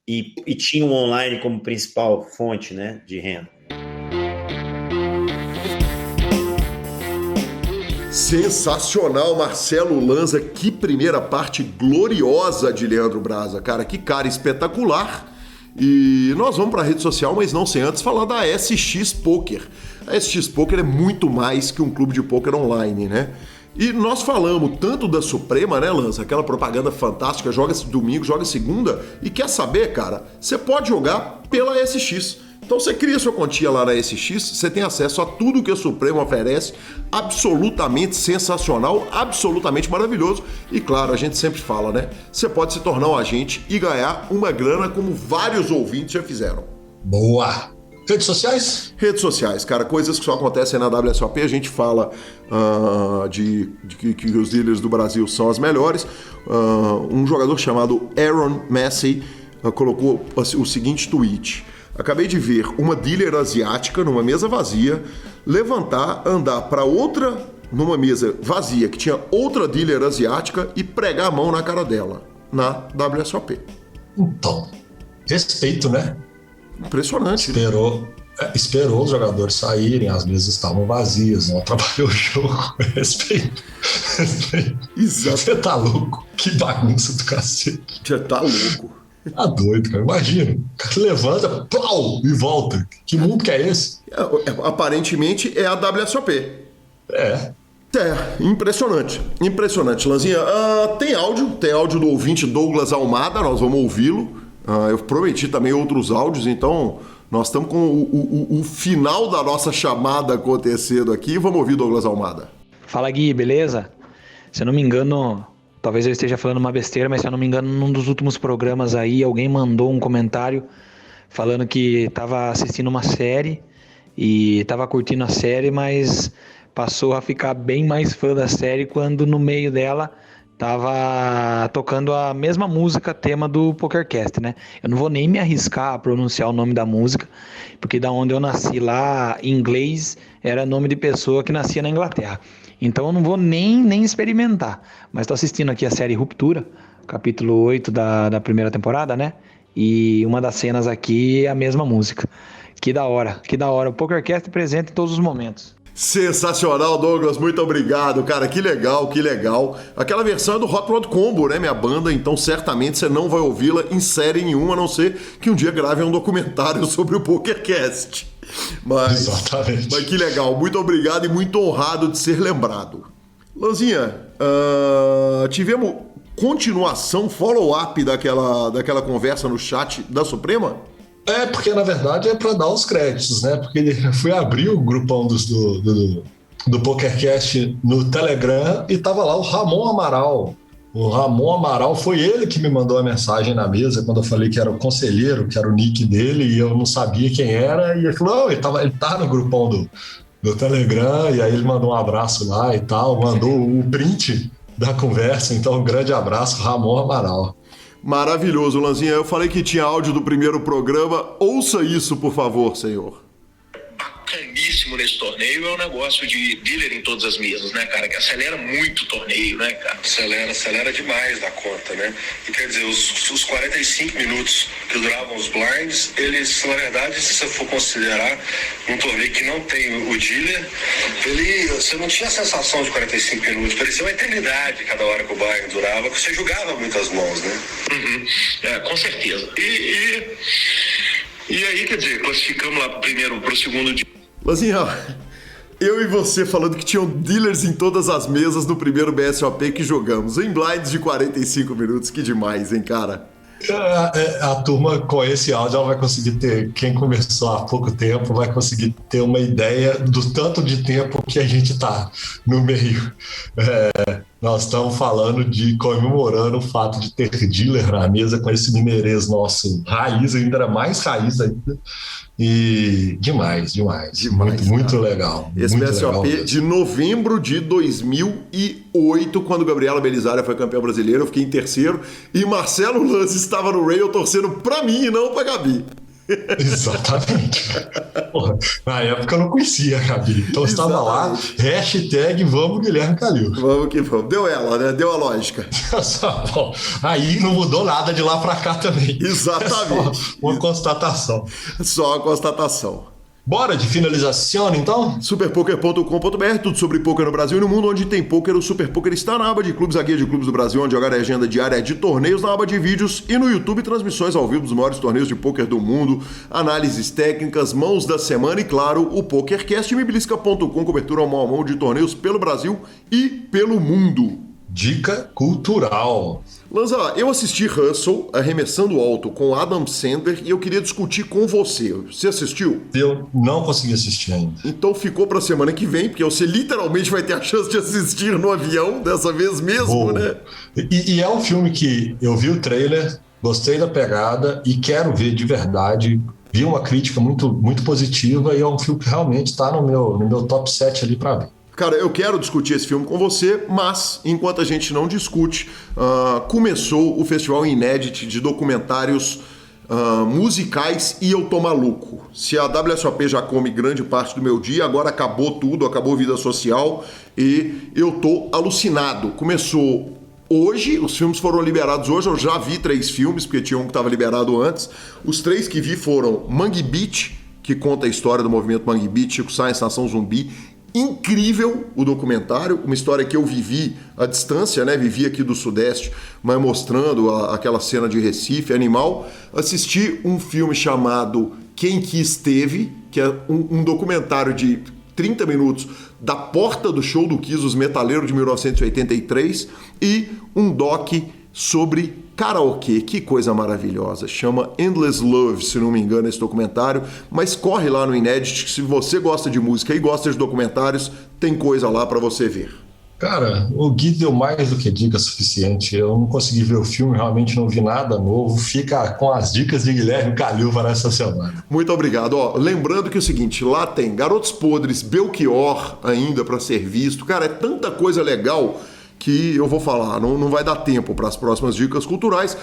e tinha o online como principal fonte, né, de renda. Sensacional, Marcelo Lanza, que primeira parte gloriosa de Leandro Braza, cara, que cara espetacular. E nós vamos para a rede social, mas não sem antes falar da SX Poker. A SX Poker é muito mais que um clube de poker online, né? E nós falamos tanto da Suprema, né, Lanza? Aquela propaganda fantástica, joga domingo, joga segunda, e quer saber, cara? Você pode jogar pela SX. Então você cria sua continha lá na SX, você tem acesso a tudo que a Suprema oferece, absolutamente sensacional, absolutamente maravilhoso. E claro, a gente sempre fala, né? Você pode se tornar um agente e ganhar uma grana como vários ouvintes já fizeram. Boa! Redes sociais? Redes sociais, cara, coisas que só acontecem na WSOP. A gente fala de que os dealers do Brasil são as melhores. Um jogador chamado Aaron Massey colocou o seguinte tweet: acabei de ver uma dealer asiática numa mesa vazia levantar, andar para outra numa mesa vazia que tinha outra dealer asiática e pregar a mão na cara dela, na WSOP. Então, respeito, né? Impressionante. Esperou os jogadores saírem, as mesas estavam vazias, não atrapalhou o jogo. Respeito. Exato. Você tá louco? Que bagunça do cacete. Você tá louco. Tá doido, cara. Imagina. O cara levanta, pau, e volta. Que mundo que é esse? Aparentemente é a WSOP. É, impressionante. Impressionante, Lanzinha. Tem áudio do ouvinte Douglas Almada, nós vamos ouvi-lo. Eu prometi também outros áudios, então nós estamos com o final da nossa chamada acontecendo aqui. Vamos ouvir Douglas Almada. Fala, Gui, beleza? Se eu não me engano, talvez eu esteja falando uma besteira, mas se eu não me engano, num dos últimos programas aí, alguém mandou um comentário falando que estava assistindo uma série e estava curtindo a série, mas passou a ficar bem mais fã da série quando no meio dela tava tocando a mesma música, tema do PokerCast, né? Eu não vou nem me arriscar a pronunciar o nome da música, porque da onde eu nasci lá, em inglês, era nome de pessoa que nascia na Inglaterra. Então eu não vou nem experimentar. Mas tô assistindo aqui a série Ruptura, capítulo 8 da primeira temporada, né? E uma das cenas aqui é a mesma música. Que da hora. O PokerCast presente em todos os momentos. Sensacional, Douglas, muito obrigado, cara, que legal. Aquela versão é do Hot Rod Combo, né, minha banda, então certamente você não vai ouvi-la em série nenhuma, a não ser que um dia grave um documentário sobre o PokerCast. Exatamente. Mas que legal, muito obrigado e muito honrado de ser lembrado. Lanzinha, tivemos continuação, follow-up daquela conversa no chat da Suprema? Porque na verdade é para dar os créditos, né? Porque ele foi abrir o grupão do PokerCast no Telegram e tava lá o Ramon Amaral. O Ramon Amaral foi ele que me mandou a mensagem na mesa quando eu falei que era o conselheiro, que era o nick dele, e eu não sabia quem era. E ele falou: não, ele tá no grupão do Telegram, e aí ele mandou um abraço lá e tal, mandou o print da conversa. Então, um grande abraço, Ramon Amaral. Maravilhoso, Lanzinha. Eu falei que tinha áudio do primeiro programa. Ouça isso, por favor, senhor. Bacaníssimo nesse torneio é o negócio de dealer em todas as mesas, né, cara? Que acelera muito o torneio, né, cara? Acelera demais da conta, né? E quer dizer, os 45 minutos que duravam os blinds, eles, na verdade, se você for considerar um torneio que não tem o dealer, você não tinha a sensação de 45 minutos, parecia uma eternidade cada hora que o blind durava, porque você jogava muitas mãos, né? Com certeza. E aí, quer dizer, classificamos lá pro segundo dia. Lanzinha, eu e você falando que tinham dealers em todas as mesas no primeiro BSOP que jogamos, em blinds de 45 minutos, que demais, hein, cara? A turma com esse áudio ela vai conseguir ter, quem começou há pouco tempo, vai conseguir ter uma ideia do tanto de tempo que a gente tá no meio. Nós estamos falando de comemorando o fato de ter dealer na mesa com esse mineirês nosso raiz, ainda era mais raiz ainda. E demais. Muito legal. Esse BSOP legal de novembro de 2008, quando Gabriela Belisária foi campeã brasileira, eu fiquei em terceiro. E Marcelo Lanza estava no rail torcendo pra mim e não pra Gabi. Exatamente. Porra, na época eu não conhecia a Gabi. Então eu estava lá, hashtag vamos Guilherme Calil. Vamos que vamos. Deu ela, né? Deu a lógica. Aí não mudou nada de lá para cá também. Exatamente. Só uma constatação. Só uma constatação. Bora de finalização, então? Superpoker.com.br, tudo sobre poker no Brasil e no mundo. Onde tem poker, o Super Poker está na aba de clubes, a guia de clubes do Brasil, onde jogar a agenda diária de torneios, na aba de vídeos e no YouTube, transmissões ao vivo dos maiores torneios de poker do mundo, análises técnicas, mãos da semana e, claro, o PokerCast e Mibilisca.com, cobertura ao mão a mão de torneios pelo Brasil e pelo mundo. Dica cultural. Lanza, eu assisti Hustle, Arremessando Alto, com Adam Sandler, e eu queria discutir com você. Você assistiu? Eu não consegui assistir ainda. Então ficou pra semana que vem, porque você literalmente vai ter a chance de assistir no avião, dessa vez mesmo, né? E é um filme que eu vi o trailer, gostei da pegada e quero ver de verdade. Vi uma crítica muito, muito positiva e é um filme que realmente está no meu top 7 ali pra ver. Cara, eu quero discutir esse filme com você, mas enquanto a gente não discute, começou o Festival Inédit de documentários musicais e eu tô maluco. Se a WSOP já come grande parte do meu dia, agora acabou tudo, acabou vida social e eu tô alucinado. Começou hoje, os filmes foram liberados hoje, eu já vi 3 filmes, porque tinha um que estava liberado antes. Os 3 que vi foram Mangue Beat, que conta a história do movimento Mangue Beat, Chico Sainz, Nação Zumbi. Incrível o documentário, uma história que eu vivi à distância, né? Vivi aqui do Sudeste, mas mostrando aquela cena de Recife, animal. Assisti um filme chamado Quem Que Esteve, que é um documentário de 30 minutos da porta do show do Kiss, os Metaleiros de 1983, e um doc sobre karaokê, que coisa maravilhosa, chama Endless Love, se não me engano, esse documentário, mas corre lá no Inédit, se você gosta de música e gosta de documentários, tem coisa lá pra você ver. Cara, o Gui deu mais do que dica suficiente, eu não consegui ver o filme, realmente não vi nada novo, fica com as dicas de Guilherme Calil para essa semana. Muito obrigado. Lembrando que é o seguinte, lá tem Garotos Podres, Belchior ainda pra ser visto, cara, é tanta coisa legal que eu vou falar, não vai dar tempo para as próximas dicas culturais.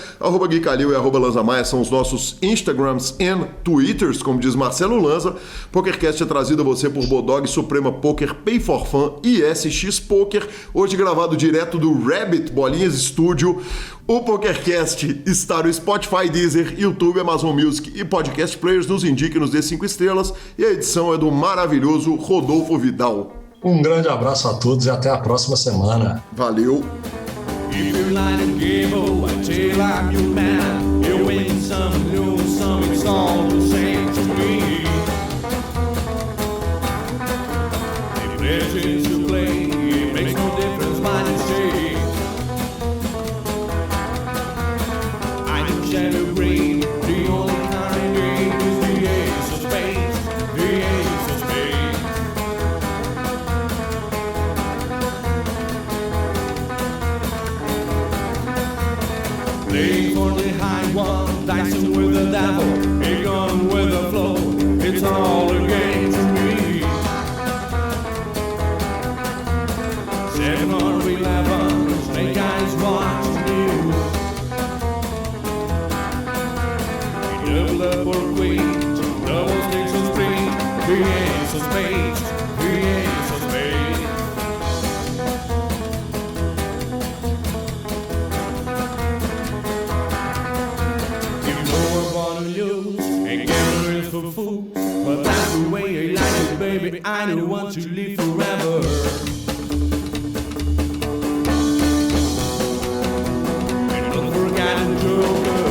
@Gui Calil e @LanzaMaia são os nossos Instagrams e Twitters, como diz Marcelo Lanza. PokerCast é trazido a você por Bodog, Suprema Poker, Pay for Fun e SX Poker. Hoje gravado direto do Rabbit Bolinhas Studio. O PokerCast está no Spotify, Deezer, YouTube, Amazon Music e Podcast Players. Nos indique, nos dê 5 estrelas. E a edição é do maravilhoso Rodolfo Vidal. Um grande abraço a todos e até a próxima semana. Valeu! Dicing with the devil, a gun with a flow, it's all a game to me. 7 or 11, snake eyes watching you. Double up or queen, double sticks or three, 3 aces of spades, 3 aces of spades. For fools, but that's the way I like it, baby. I don't want to live forever. And don't forget the joker.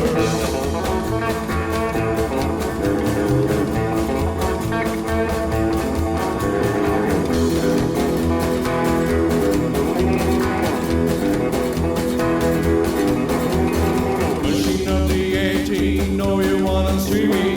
Machine of the 18, know you wanna see me.